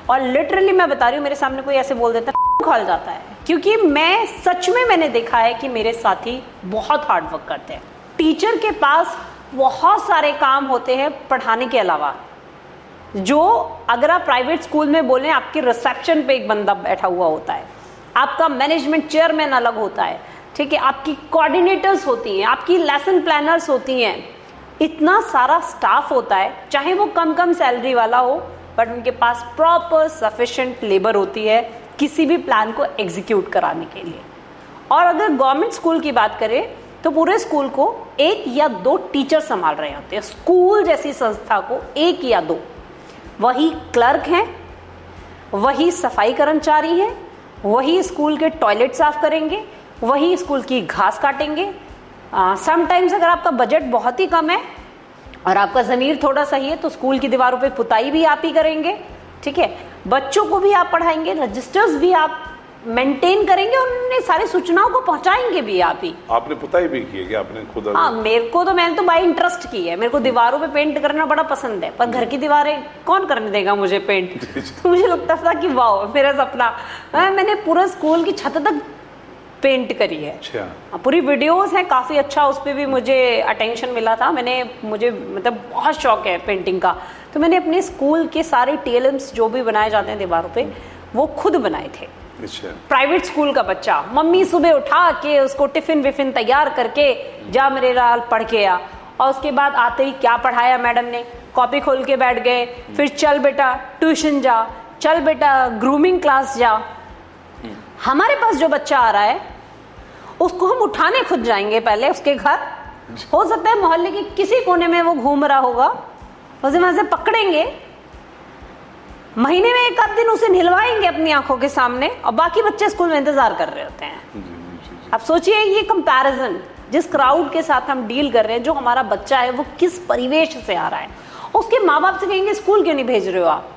और लिटरली मैं बता रही हूँ, मेरे सामने कोई ऐसे बोल देता है खाल जाता है, क्योंकि मैं सच में मैंने देखा है कि मेरे साथी बहुत हार्ड वर्क करते हैं। टीचर के पास बहुत सारे काम होते हैं पढ़ाने के अलावा, जो अगर आप प्राइवेट स्कूल में बोलें, आपके रिसेप्शन पे एक बंदा बैठा हुआ होता है, आपका मैनेजमेंट चेयरमैन अलग होता है, ठीक है, आपकी कोऑर्डिनेटर्स होती हैं, आपकी लेसन प्लानर्स होती हैं, इतना सारा स्टाफ होता है, चाहे वो कम सैलरी वाला हो, बट उनके पास प्रॉपर सफिशिएंट लेबर होती है किसी भी प्लान को एग्जीक्यूट कराने के लिए। और अगर गवर्नमेंट स्कूल की बात करें तो पूरे स्कूल को 1 या 2 टीचर संभाल रहे होते हैं। स्कूल जैसी संस्था को 1 या 2, वही क्लर्क हैं, वही सफाई कर्मचारी हैं, वही स्कूल के टॉयलेट साफ करेंगे, वही स्कूल की घास काटेंगे। समटाइम्स अगर आपका बजट बहुत ही कम है और आपका ज़मीर थोड़ा सही है तो स्कूल की दीवारों पे पुताई भी आप ही करेंगे, ठीक है, बच्चों को भी आप पढ़ाएंगे, रजिस्टर्स भी आप मेंटेन करेंगे और उन्हें सारी सूचनाओं को पहुंचाएंगे भी आप ही। आपने पुताई भी की है कि आपने खुद? हाँ, मैंने तो बाय इंटरेस्ट की है। मेरे को दीवारों पे पेंट करना बड़ा पसंद है, पर घर की दीवारें कौन करने देगा मुझे पेंट। तो मुझे लगता था कि वाह मेरा सपना, मैंने पूरा स्कूल की छत तक पेंट करी है। अच्छा। पूरी वीडियोस हैं, काफ़ी अच्छा उस पर भी मुझे अटेंशन मिला था। मुझे मतलब बहुत शौक है पेंटिंग का, तो मैंने अपने स्कूल के सारे TLMs जो भी बनाए जाते हैं दीवारों पे वो खुद बनाए थे। अच्छा। प्राइवेट स्कूल का बच्चा, मम्मी सुबह उठा के उसको टिफिन विफिन तैयार करके जा मेरे लाल पढ़ के आ, और उसके बाद आते ही क्या पढ़ाया मैडम ने, कॉपी खोल के बैठ गए, फिर चल बेटा ट्यूशन जा, चल बेटा ग्रूमिंग क्लास जा। हमारे पास जो बच्चा आ रहा है उसको हम उठाने खुद जाएंगे पहले उसके घर, हो सकता है मोहल्ले के किसी कोने में वो घूम रहा होगा, उसे वहां से पकड़ेंगे, महीने में 1 आध दिन उसे निलवाएंगे अपनी आंखों के सामने, और बाकी बच्चे स्कूल में इंतजार कर रहे होते हैं। अब सोचिए ये कंपैरिजन, जिस क्राउड के साथ हम डील कर रहे हैं, जो हमारा बच्चा है वो किस परिवेश से आ रहा है। उसके माँ बाप से कहेंगे स्कूल क्यों नहीं भेज रहे हो आप,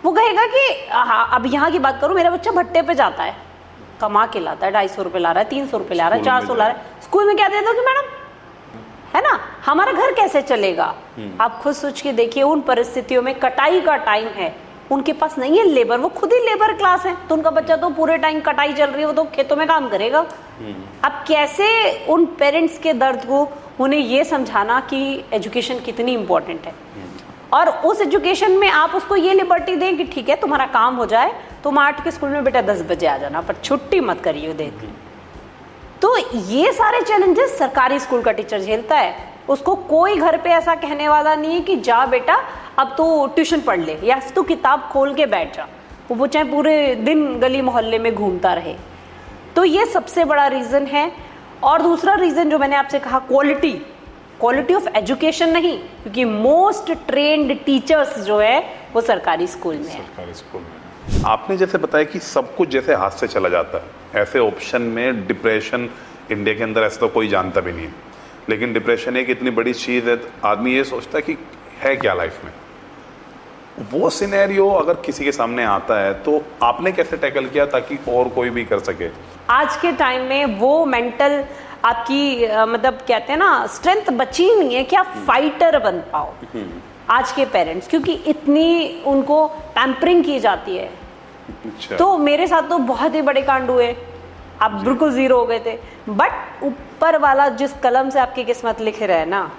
वो कहेगा कि हाँ, अब यहाँ की बात करूँ, मेरा बच्चा भट्टे पे जाता है, कमा के लाता है, 250 रुपये ला रहा है, 300 रुपये ला रहा है, 400 ला रहा है, स्कूल में क्या दे दोगे मैडम, है ना, हमारा घर कैसे चलेगा। आप खुद सोच के देखिए, उन परिस्थितियों में कटाई का टाइम है, उनके पास नहीं है लेबर, वो खुद ही लेबर क्लास है, तो उनका बच्चा तो पूरे टाइम कटाई चल रही है, वो तो खेतों में काम करेगा। अब कैसे उन पेरेंट्स के दर्द को उन्हें ये समझाना कि एजुकेशन कितनी इंपॉर्टेंट है। और उस एजुकेशन में आप उसको ये लिबर्टी दें कि ठीक है तुम्हारा काम हो जाए, तुम 8 के स्कूल में बेटा 10 बजे आ जाना, पर छुट्टी मत करिए देख। तो ये सारे चैलेंजेस सरकारी स्कूल का टीचर झेलता है। उसको कोई घर पे ऐसा कहने वाला नहीं है कि जा बेटा अब तो ट्यूशन पढ़ ले या तू किताब खोल के बैठ जा, वो चाहे पूरे दिन गली मोहल्ले में घूमता रहे। तो ये सबसे बड़ा रीज़न है। और दूसरा रीज़न जो मैंने आपसे कहा, क्वालिटी ऑफ एजुकेशन नहीं, क्योंकि मोस्ट ट्रेन्ड टीचर्स जो है वो सरकारी स्कूल में है। सरकारी स्कूल में आपने जैसे बताया कि सब कुछ जैसे हाथ से चला जाता है, ऐसे ऑप्शन में डिप्रेशन इंडिया के अंदर ऐसा तो कोई जानता भी नहीं है, लेकिन डिप्रेशन एक इतनी बड़ी चीज़ है, आदमी ये सोचता है कि है क्या लाइफ में। वो सिनेरियो अगर किसी के सामने आता है तो आपने कैसे टैकल किया ताकि और कोई भी कर सके? आज के टाइम में वो मेंटल आपकी मतलब कहते हैं ना स्ट्रेंथ बची नहीं है कि आप फाइटर बन पाओ आज के पेरेंट्स, क्योंकि इतनी उनको पैम्परिंग की जाती है। अच्छा। तो मेरे साथ तो बहुत ही बड़े कांड हुए, आप बिल्कुल जीरो हो गए थे, बट ऊपर वाला जिस कलम से आपकी किस्मत लिख रहा है ना,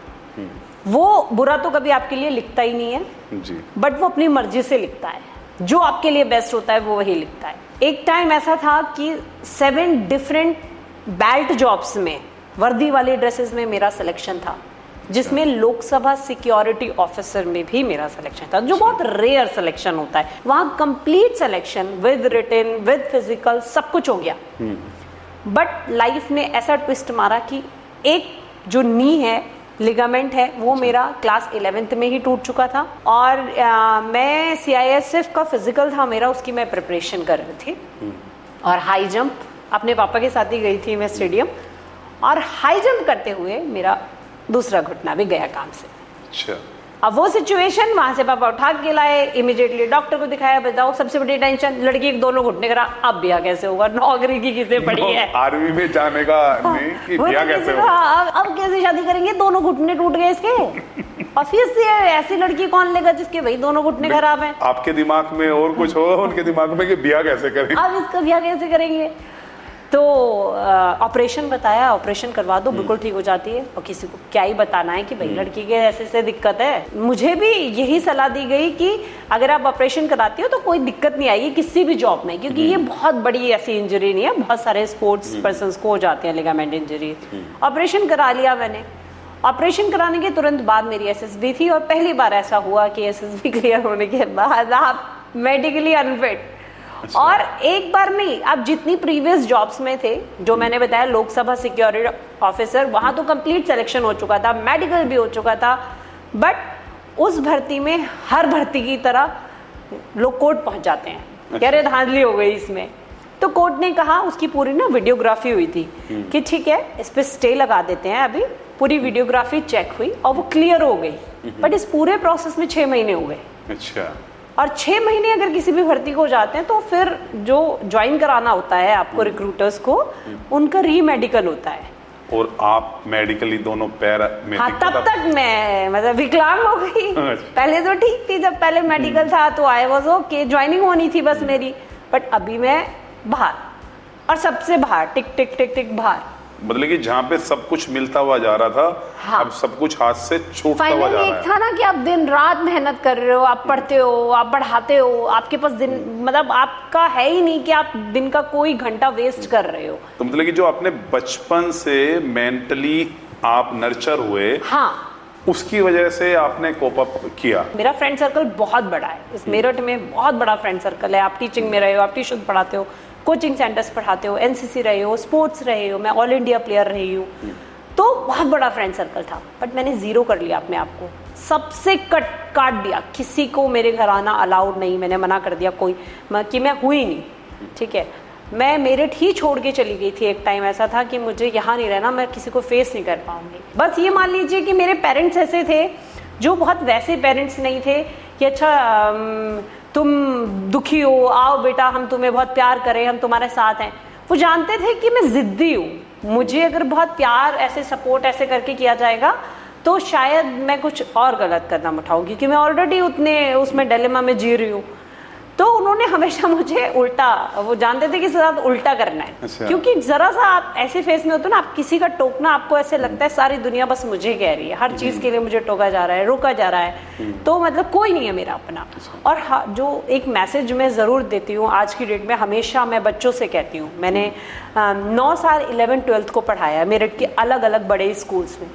वो बुरा तो कभी आपके लिए लिखता ही नहीं है जी, बट वो अपनी मर्जी से लिखता है। जो आपके लिए बेस्ट होता है वो वही लिखता है। एक टाइम ऐसा था कि 7 डिफरेंट बेल्ट जॉब्स में, वर्दी वाले ड्रेसेस में मेरा सिलेक्शन था, जिसमें लोकसभा सिक्योरिटी ऑफिसर में भी मेरा सिलेक्शन था, जो बहुत रेयर सिलेक्शन होता है। वहाँ complete selection with written with physical सब कुछ हो गया, बट लाइफ ने ऐसा ट्विस्ट मारा कि एक जो नी है, लिगामेंट है, वो मेरा क्लास 11th में ही टूट चुका था। और मैं CISF का फिजिकल था मेरा, उसकी मैं प्रिपरेशन कर रही थी। और हाई जंप अपने पापा के साथ ही गई थी मैं स्टेडियम, और हाई जंप करते हुए मेरा दूसरा घुटना भी गया काम से। अच्छा। अब वो सिचुएशन, वहां से पापा उठा के लाए, इमीडिएटली डॉक्टर को दिखाया। बताओ सबसे बड़ी टेंशन, लड़की के दोनों घुटने करा, अब ब्याह कैसे होगा, नौकरी की किसे पड़ी है, आर्मी में जाने का नहीं कि ब्याह कैसे होगा, अब कैसे शादी करेंगे, दोनों घुटने टूट गए इसके। और फिर से ऐसी लड़की कौन लेगा जिसके भाई दोनों घुटने खराब हैं। आपके दिमाग में और कुछ हो, उनके दिमाग में कि ब्याह कैसे करेंगे, अब इसका ब्याह कैसे करेंगे। तो ऑपरेशन बताया, ऑपरेशन करवा दो बिल्कुल ठीक हो जाती है। और किसी को क्या ही बताना है कि भाई लड़की के ऐसे से दिक्कत है। मुझे भी यही सलाह दी गई कि अगर आप ऑपरेशन कराती हो तो कोई दिक्कत नहीं आएगी किसी भी जॉब में, क्योंकि ये बहुत बड़ी ऐसी इंजरी नहीं है, बहुत सारे स्पोर्ट्स पर्सन को हो जाते हैं लिगामेंट इंजरी। ऑपरेशन करा लिया मैंने। ऑपरेशन कराने के तुरंत बाद मेरी SSB थी, और पहली बार ऐसा हुआ कि SSB क्लियर होने के बाद आप मेडिकली अनफिट। और एक बार नहीं, आप जितनी प्रीवियस जॉब्स में थे, जो मैंने बताया लोकसभा सिक्योरिटी ऑफिसर, वहां तो कंप्लीट सिलेक्शन हो चुका था, मेडिकल भी हो चुका था, बट उस भर्ती में हर भर्ती की तरह लोग कोर्ट पहुंच जाते हैं। कह रहे धांधली हो गई इसमें। तो कोर्ट ने कहा, उसकी पूरी ना वीडियोग्राफी हुई थी कि ठीक है इस पे स्टे लगा देते हैं, अभी पूरी वीडियोग्राफी चेक हुई और वो क्लियर हो गई। बट इस पूरे प्रोसेस में 6 महीने हो गए। अच्छा। और 6 महीने अगर किसी भी भर्ती को जाते हैं तो फिर जो ज्वाइन कराना होता है आपको रिक्रूटर्स को, उनका री मेडिकल होता है। और आप मेडिकली दोनों पैर में? हाँ, तब तक मैं मतलब विकलांग हो गई। पहले तो ठीक थी, जब पहले मेडिकल था तो आई वाज ओके, ज्वाइनिंग होनी थी बस मेरी। बट अभी मैं बाहर, और सबसे बाहर, टिक टिक टिक टिक बाहर। मतलब कि जहाँ पे सब कुछ मिलता हुआ जा रहा था, हाँ। अब सब कुछ हाथ से छूटता हुआ जा रहा एक है। था ना कि आप दिन रात मेहनत कर रहे हो, आप पढ़ते हो, आप पढ़ाते हो, आपके पास दिन मतलब आपका है ही नहीं कि आप दिन का कोई घंटा वेस्ट कर रहे हो। तो मतलब कि जो आपने बचपन से मेंटली आप नर्चर हुए, हाँ, उसकी वजह से आपने कोप अप किया। मेरा फ्रेंड सर्कल बहुत बड़ा है, इस मेरठ में बहुत बड़ा फ्रेंड सर्कल है। आप टीचिंग में रहे हो, आप ट्यूशन पढ़ाते हो, कोचिंग सेंटर्स पढ़ाते हो, NCC रहे हो, स्पोर्ट्स रहे हो, मैं ऑल इंडिया प्लेयर रही हूँ, तो बहुत बड़ा फ्रेंड सर्कल था। बट मैंने जीरो कर लिया अपने आप को, सबसे काट दिया। किसी को मेरे घर आना अलाउड नहीं, मैंने मना कर दिया कि मैं हुई नहीं। ठीक है, मैं मेरठ ही छोड़ के चली गई थी। एक टाइम ऐसा था कि मुझे यहाँ नहीं रहना, मैं किसी को फेस नहीं कर पाऊंगी। बस ये मान लीजिए कि मेरे पेरेंट्स ऐसे थे जो बहुत वैसे पेरेंट्स नहीं थे कि अच्छा तुम दुखी हो, आओ बेटा हम तुम्हें बहुत प्यार करें, हम तुम्हारे साथ हैं। वो जानते थे कि मैं जिद्दी हूँ, मुझे अगर बहुत प्यार ऐसे सपोर्ट ऐसे करके किया जाएगा तो शायद मैं कुछ और गलत कदम उठाऊँ, क्योंकि मैं ऑलरेडी उतने उसमें डिलेमा में जी रही हूँ। तो उन्होंने हमेशा मुझे उल्टा, वो जानते थे कि इसके साथ उल्टा करना है, अच्छा। क्योंकि जरा सा आप ऐसे फेस में होते हो ना, आप किसी का टोकना आपको ऐसे लगता है सारी दुनिया बस मुझे कह रही है, हर चीज के लिए मुझे टोका जा रहा है, रोका जा रहा है, तो मतलब कोई नहीं है मेरा अपना। और जो एक मैसेज मैं जरूर देती हूँ आज की डेट में, हमेशा मैं बच्चों से कहती हूँ, मैंने 9 साल 11th-12th को पढ़ाया मेरठ के अलग अलग बड़े स्कूल्स में,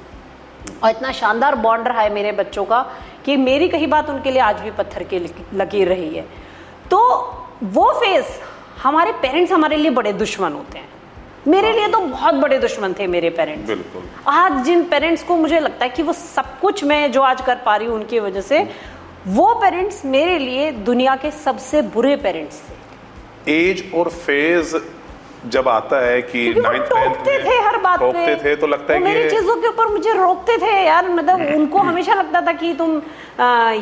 और इतना शानदार बॉन्ड रहा है मेरे बच्चों का कि मेरी कही बात उनके लिए आज भी पत्थर की लकीर रही है। तो वो फेस, हमारे पेरेंट्स हमारे लिए बड़े दुश्मन होते हैं, मेरे लिए तो बहुत बड़े दुश्मन थे मेरे पेरेंट्स। बिल्कुल। आज जिन पेरेंट्स को मुझे लगता है कि वो सब कुछ मैं जो आज कर पा रही हूँ उनकी वजह से, वो पेरेंट्स मेरे लिए दुनिया के सबसे बुरे पेरेंट्स थे। एज और फेज जब आता है कि टोकते थे हर बात पे, थे, तो लगता है कि मेरी चीजों के ऊपर मुझे रोकते थे यार, मतलब उनको हमेशा लगता था कि तुम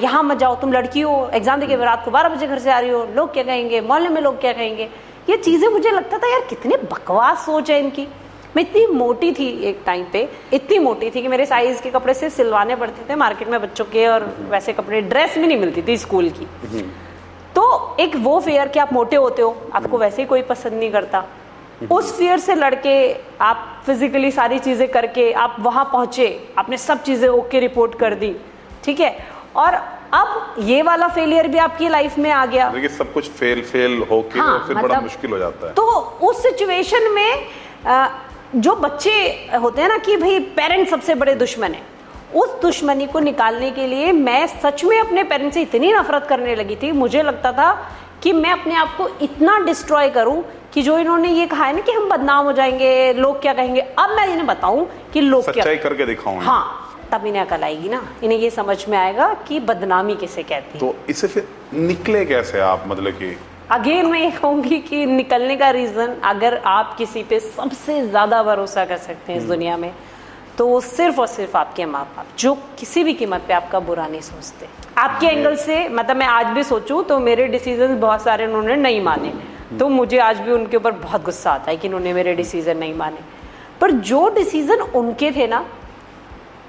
यहाँ मत जाओ, तुम लड़की हो, एग्जाम देके रात को 12 बजे घर से आ रही हो, लोग क्या कहेंगे, मोहल्ले में लोग क्या कहेंगे, ये चीजें मुझे लगता था यार कितने बकवास सोच है इनकी। मैं इतनी मोटी थी एक टाइम पे, इतनी मोटी थी कि मेरे साइज के कपड़े सिर्फ सिलवाने पड़ते थे मार्केट में बच्चों के, और वैसे कपड़े, ड्रेस भी नहीं मिलती थी स्कूल की। तो एक वो फेयर कि आप मोटे होते हो, आपको वैसे ही कोई पसंद नहीं करता, उस फियर से लड़के आप फिजिकली सारी चीजें करके आप वहां पहुंचे, आपने सब चीजें ओके रिपोर्ट कर दी, ठीक है, और अब ये वाला फेलियर भी आपकी लाइफ में आ गया, देखिए सब कुछ फेल होके हाँ, फिर बड़ा मुश्किल हो जाता है। तो उस सिचुएशन में जो बच्चे होते हैं ना कि भाई पेरेंट्स सबसे बड़े दुश्मन है, उस दुश्मनी को निकालने के लिए मैं सच में अपने पेरेंट्स से इतनी नफरत करने लगी थी, मुझे लगता था कि मैं अपने आप को इतना डिस्ट्रॉय करूं कि जो इन्होंने ये कहा है ना कि हम बदनाम हो जाएंगे, लोग क्या कहेंगे, अब मैं इन्हें बताऊं कि लोग क्या, सच्चाई करके दिखाऊं। हाँ, तब इन्हें अकल आएगी ना, इन्हें ये समझ में आएगा कि बदनामी किसे कहते हैं। तो इससे फिर निकले कैसे आप, मतलब कि अगेन मैं ये कहूंगी कि निकलने का रीजन, अगर आप किसी पे सबसे ज्यादा भरोसा कर सकते हैं इस दुनिया में, तो वो सिर्फ और सिर्फ आपके माँ बाप, जो किसी भी कीमत पे आपका बुरा नहीं सोचते। आपके एंगल से, मतलब मैं आज भी सोचूं तो मेरे डिसीजन बहुत सारे उन्होंने नहीं माने, तो मुझे आज भी उनके ऊपर बहुत गुस्सा आता है कि उन्होंने मेरे डिसीजन नहीं माने, पर जो डिसीजन उनके थे ना,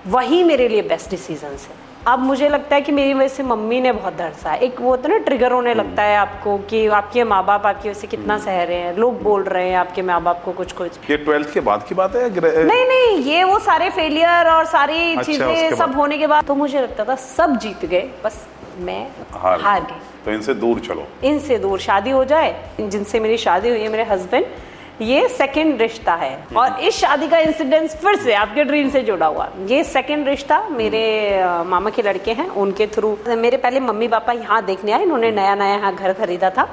वही मेरे लिए बेस्ट डिसीजन है। अब मुझे लगता है कि मेरी वजह से मम्मी ने बहुत दर्द सहा, एक वो होता है ना ट्रिगर होने लगता है आपको कि आपके माँ बाप आपकी वजह से कितना सह रहे हैं, लोग बोल रहे हैं आपके माँ बाप को कुछ कुछ। ये 12th के बाद की बात है? नहीं, ये वो सारे फेलियर और सारी चीजें सब होने के बाद, तो मुझे लगता था सब जीत गए, बस मैं हार गई। तो इनसे दूर चलो, इनसे दूर, शादी हो जाए। जिनसे मेरी शादी हुई है, मेरे हस्बैंड, ये सेकंड रिश्ता है, और इस शादी का इंसिडेंस फिर से आपके ड्रीम से जुड़ा हुआ। ये सेकंड रिश्ता मेरे मामा के लड़के हैं, उनके थ्रू। मेरे पहले मम्मी पापा यहाँ देखने आए, इन्होंने नया नया यहाँ घर खरीदा था,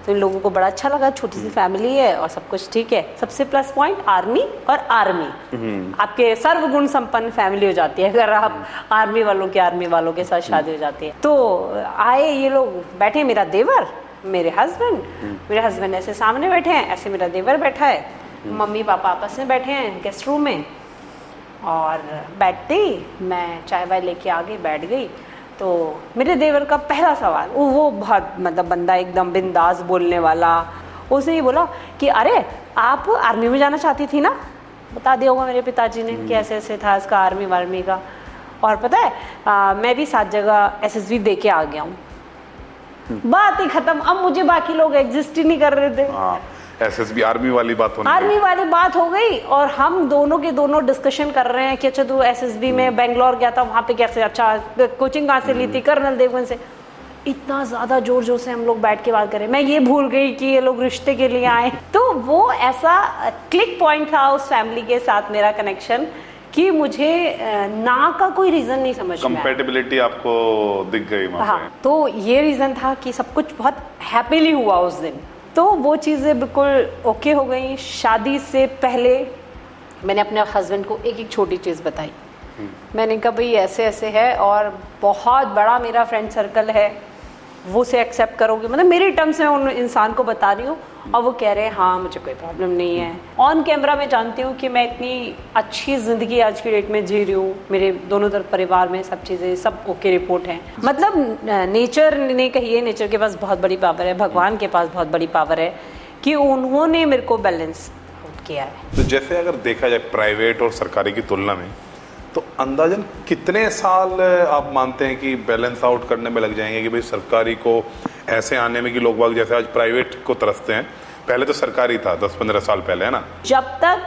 तो इन लोगों को बड़ा अच्छा लगा, छोटी सी फैमिली है और सब कुछ ठीक है। सबसे प्लस पॉइंट आर्मी और आर्मी, आपके सर्वगुण संपन्न फैमिली हो जाती है अगर आप आर्मी वालों के साथ शादी हो जाती है। तो आए ये लोग, बैठे मेरा देवर, मेरे हस्बैंड ऐसे सामने बैठे हैं, ऐसे मेरा देवर बैठा है, मम्मी पापा आपस में बैठे हैं गेस्ट रूम में, और बैठते ही मैं चाय वाय लेके आगे बैठ गई। तो मेरे देवर का पहला सवाल, वो बहुत मतलब बंदा एकदम बिंदास बोलने वाला, उसने ये बोला कि अरे आप आर्मी में जाना चाहती थी ना, बता दिया होगा मेरे पिताजी ने कि ऐसे ऐसे था इसका आर्मी का, और पता है मैं भी 7 जगह SSB दे के आ गया हूँ। बात ही खत्म, अब मुझे बाकी लोग एग्जिस्ट ही नहीं कर रहे थे। SSB आर्मी वाली बात हो गई, और हम दोनों के दोनों डिस्कशन कर रहे हैं कि अच्छा तू SSB में बेंगलोर गया था, वहां पे कैसे, अच्छा कोचिंग कहाँ से ली थी, कर्नल देवगन से। इतना ज्यादा जोर जोर से हम लोग बैठ के बात करें, मैं ये भूल गई कि ये लोग रिश्ते के लिए आए। तो वो ऐसा क्लिक पॉइंट था उस फैमिली के साथ मेरा कनेक्शन, कि मुझे ना का कोई रीजन नहीं समझ में आया। कंपैटिबिलिटी आपको दिख गई वहाँ पे। हाँ, तो ये रीजन था कि सब कुछ बहुत हैप्पीली हुआ उस दिन, तो वो चीज़ें बिल्कुल ओके हो गई। शादी से पहले मैंने अपने हस्बैंड को एक एक छोटी चीज़ बताई, मैंने कहा भाई ऐसे ऐसे है, और बहुत बड़ा मेरा फ्रेंड सर्कल है, वो से एक्सेप्ट करोगे, मतलब मेरे टर्म से मैं उन इंसान को बता रही हूँ, और वो कह रहे हैं हाँ मुझे कोई प्रॉब्लम नहीं है। ऑन कैमरा मैं जानती हूँ कि मैं इतनी अच्छी ज़िंदगी आज की डेट में जी रही हूँ, मेरे दोनों तरफ परिवार में सब चीज़ें सब ओके रिपोर्ट हैं। मतलब नेचर ने कहिए, नेचर के पास बहुत बड़ी पावर है, भगवान के पास बहुत बड़ी पावर है कि उन्होंने मेरे को बैलेंस किया है। तो जैसे अगर देखा जाए प्राइवेट और सरकारी की तुलना में, तो अंदाजन कितने साल आप मानते हैं कि बैलेंस आउट करने में लग जाएंगे कि भाई सरकारी को ऐसे आने में कि लोग बाग जैसे आज प्राइवेट को तरसते हैं, पहले तो सरकारी था 10-15 साल पहले, है ना? जब तक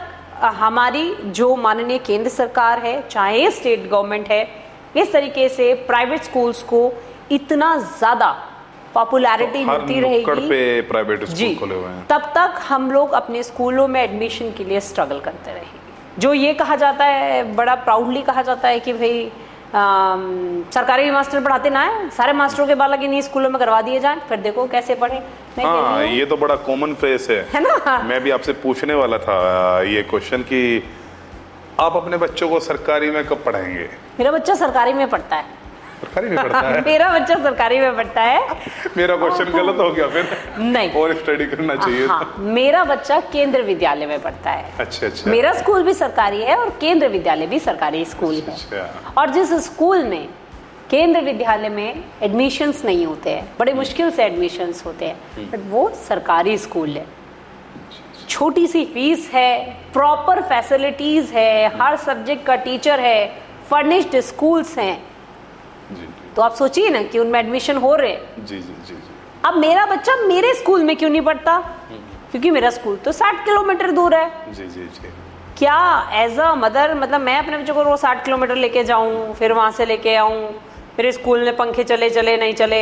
हमारी जो माननीय केंद्र सरकार है, चाहे स्टेट गवर्नमेंट है, इस तरीके से प्राइवेट स्कूल्स को इतना ज्यादा पॉपुलैरिटी मिलती रहेगी पे प्राइवेट जी, स्कूल खुले हुए हैं, तब तक हम लोग अपने स्कूलों में एडमिशन के लिए स्ट्रगल करते रहेंगे। जो ये कहा जाता है, बड़ा प्राउडली कहा जाता है कि भाई सरकारी मास्टर पढ़ाते ना है, सारे मास्टरों के बालक इन्हीं स्कूलों में करवा दिए जाएं, फिर देखो कैसे पढ़े। हाँ, ये तो बड़ा कॉमन फ्रेज है ना? मैं भी आपसे पूछने वाला था ये क्वेश्चन कि आप अपने बच्चों को सरकारी में कब पढ़ाएंगे? मेरा बच्चा सरकारी में पढ़ता है। सरकारी में पढ़ता है? मेरा बच्चा सरकारी में पढ़ता है। मेरा क्वेश्चन गलत हो गया फिर? नहीं, और स्टडी करना चाहिए। हाँ, मेरा बच्चा केंद्र विद्यालय में पढ़ता है। अच्छा अच्छा। मेरा स्कूल भी सरकारी है और केंद्र विद्यालय भी सरकारी स्कूल है। अच्छा। और जिस स्कूल में केंद्र विद्यालय में एडमिशन्स नहीं होते हैं, बड़े मुश्किल से एडमिशन्स होते हैं, बट वो सरकारी स्कूल है। छोटी सी फीस है, प्रॉपर फैसिलिटीज है, हर सब्जेक्ट का टीचर है, फर्निश्ड स्कूल्स हैं। जी, तो आप सोचिए ना कि उनमें एडमिशन हो रहे हैं। जी जी जी जी। अब मेरा बच्चा मेरे स्कूल में क्यों नहीं पढ़ता? क्योंकि मेरा स्कूल तो 60 किलोमीटर दूर है। जी जी जी। क्या एज अ मदर, मतलब मैं अपने बच्चों को रोज 60 किलोमीटर लेके जाऊं, फिर वहां से लेके आऊं, फिर स्कूल में पंखे चले चले नहीं चले?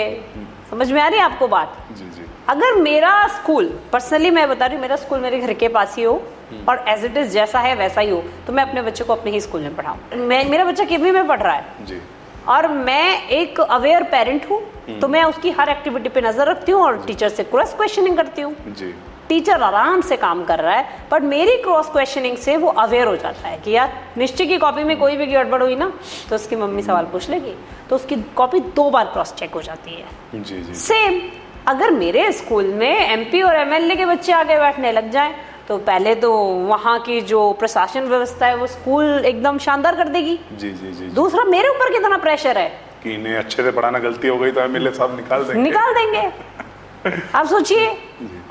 समझ में आ रही है आपको बात? जी जी। अगर मेरा स्कूल, पर्सनली मैं बता रही हूँ, मेरा स्कूल मेरे घर के पास ही हो और एज इट इज जैसा है वैसा ही हो, तो मैं अपने बच्चे को अपने ही स्कूल में पढ़ाऊं। मेरा बच्चा केवी में पढ़ रहा है जी। और मैं एक अवेयर पेरेंट हूँ, तो मैं उसकी हर एक्टिविटी पे नजर रखती हूँ और टीचर से क्रॉस क्वेश्चनिंग करती हूँ। जी। टीचर आराम से काम कर रहा है, पर मेरी क्रॉस क्वेश्चनिंग से वो अवेयर हो जाता है कि यार निश्चय की कॉपी में कोई भी गड़बड़ हुई ना, तो उसकी मम्मी सवाल पूछ लेगी, तो उसकी कॉपी 2 बार क्रॉस चेक हो जाती है। जी जी। सेम अगर मेरे स्कूल में एमपी और एमएलए के बच्चे आगे बैठने लग जाएं, तो पहले तो वहाँ की जो प्रशासन व्यवस्था है वो स्कूल एकदम शानदार कर देगी। जी जी जी। दूसरा, मेरे ऊपर कितना प्रेशर है कि इन्हें अच्छे से पढ़ाना, गलती हो गई तो एमएलए साहब निकाल देंगे। आप सोचिए।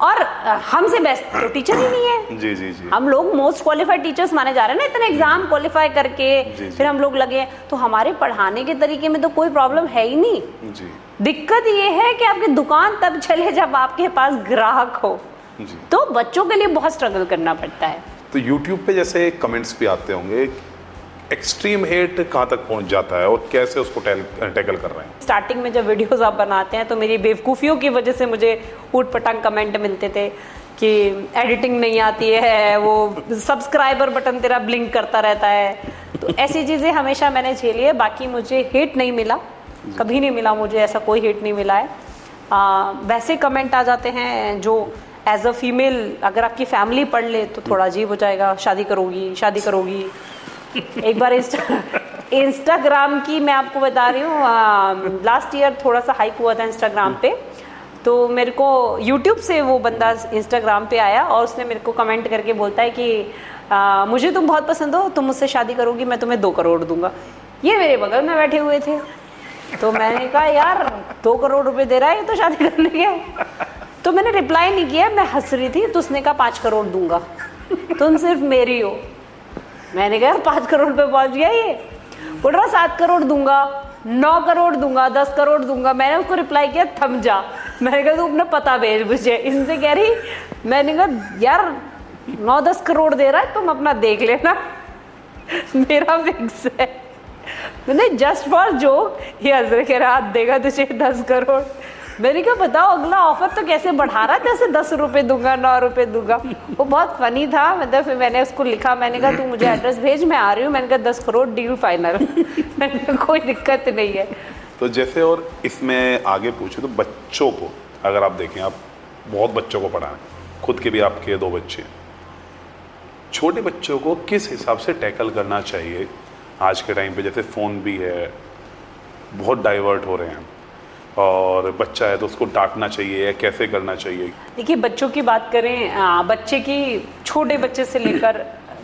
और हमसे बेस्ट तो टीचर ही नहीं है। जी जी जी। हम लोग मोस्ट क्वालिफाइड टीचर्स माने जा रहे हैं ना, इतने एग्जाम क्वालिफाई करके जी। फिर हम लोग लगे, तो हमारे पढ़ाने के तरीके में तो कोई प्रॉब्लम है ही नहीं। जी। दिक्कत ये है कि आपकी दुकान तब चले जब आपके पास ग्राहक हो। जी। तो बच्चों के लिए बहुत स्ट्रगल करना पड़ता है। तो YouTube पे जैसे कमेंट्स भी आते होंगे, एक्सट्रीम हेट कहाँ तक पहुँच जाता है और कैसे उसको टैकल कर रहे हैं? स्टार्टिंग में जब वीडियोस आप बनाते हैं तो मेरी बेवकूफ़ियों की वजह से मुझे ऊट पटांग कमेंट मिलते थे कि एडिटिंग नहीं आती है, वो सब्सक्राइबर बटन तेरा ब्लिंक करता रहता है। तो ऐसी चीज़ें हमेशा मैंने झेली है। बाकी मुझे हेट नहीं मिला, कभी नहीं मिला मुझे, ऐसा कोई हेट नहीं मिला है। वैसे कमेंट आ जाते हैं जो एज अ फीमेल, अगर आपकी फैमिली पढ़ ले तो थोड़ा अजीब हो जाएगा, शादी करोगी। एक बार इंस्टाग्राम की मैं आपको बता रही हूँ, लास्ट ईयर थोड़ा सा हाइप हुआ था इंस्टाग्राम पे, तो मेरे को यूट्यूब से वो बंदा इंस्टाग्राम पे आया और उसने मेरे को कमेंट करके बोलता है कि मुझे तुम बहुत पसंद हो, तुम मुझसे शादी करोगी, मैं तुम्हें 2 करोड़ दूंगा। ये मेरे बगल में बैठे हुए थे, तो मैंने कहा यार 2 करोड़ रुपए दे रहा है ये तो शादी करने के। तो मैंने रिप्लाई नहीं किया, मैं हंस रही थी। तो उसने कहा 5 करोड़ दूंगा, तुम सिर्फ मेरी हो। मैंने कहा 5 करोड़ पे पहुंच गया ये। बोल रहा 7 करोड़ दूंगा, 9 करोड़ दूंगा, 10 करोड़ दूंगा। मैंने उसको रिप्लाई किया थम जा। मैंने कहा तू अपना पता भेज मुझे। इनसे कह रही, मैंने कहा यार 9-10 करोड़ दे रहा है, तुम अपना देख लेना, मेरा फिक्स है। मैंने जस्ट फॉर जोक ये हजरे के रात देगा तुझे 10 करोड़। मैंने कहा बताओ अगला ऑफर तो कैसे बढ़ा रहा है, जैसे 10 रुपए दूंगा, 9 रुपए दूंगा। वो बहुत फनी था। मतलब फिर मैंने उसको लिखा, मैंने कहा तू मुझे एड्रेस भेज, मैं आ रही हूँ। मैंने कहा 10 करोड़ डील फाइनल। मैंने कहा कोई दिक्कत नहीं है। तो जैसे, और इसमें आगे पूछे तो बच्चों को अगर आप देखें, आप बहुत बच्चों को पढ़ाएं, खुद के भी आपके 2 बच्चे, छोटे बच्चों को किस हिसाब से टैकल करना चाहिए आज के टाइम पे? जैसे फ़ोन भी है, बहुत डाइवर्ट हो रहे हैं, और बच्चा है तो उसको डांटना चाहिए या कैसे करना चाहिए? देखिए बच्चों की बात करें, बच्चे की, छोटे बच्चे से लेकर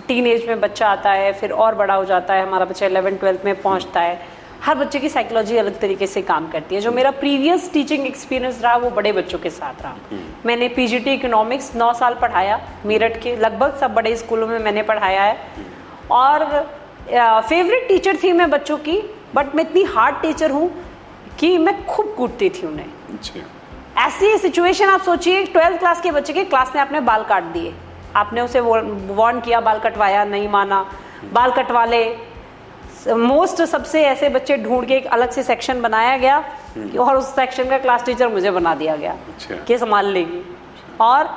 टीनेज में बच्चा आता है, फिर और बड़ा हो जाता है, हमारा बच्चा 11-12 में पहुंचता है। हर बच्चे की साइकोलॉजी अलग तरीके से काम करती है। जो मेरा प्रीवियस टीचिंग एक्सपीरियंस रहा वो बड़े बच्चों के साथ रहा। मैंने पीजीटी इकोनॉमिक्स 9 साल पढ़ाया, मेरठ के लगभग सब बड़े स्कूलों में मैंने पढ़ाया है। और फेवरेट टीचर थी मैं बच्चों की, बट मैं इतनी हार्ड टीचर हूँ कि मैं खूब कूटती थी उन्हें। अच्छा। ऐसी सिचुएशन आप सोचिए, 12th क्लास के बच्चे के क्लास में आपने बाल काट दिए, आपने उसे वार्न किया, बाल कटवाया, नहीं माना, बाल कटवा ले। मोस्ट सबसे ऐसे बच्चे ढूंढ के एक अलग से सेक्शन बनाया गया और उस सेक्शन का क्लास टीचर मुझे बना दिया गया कि संभाल लेगी। और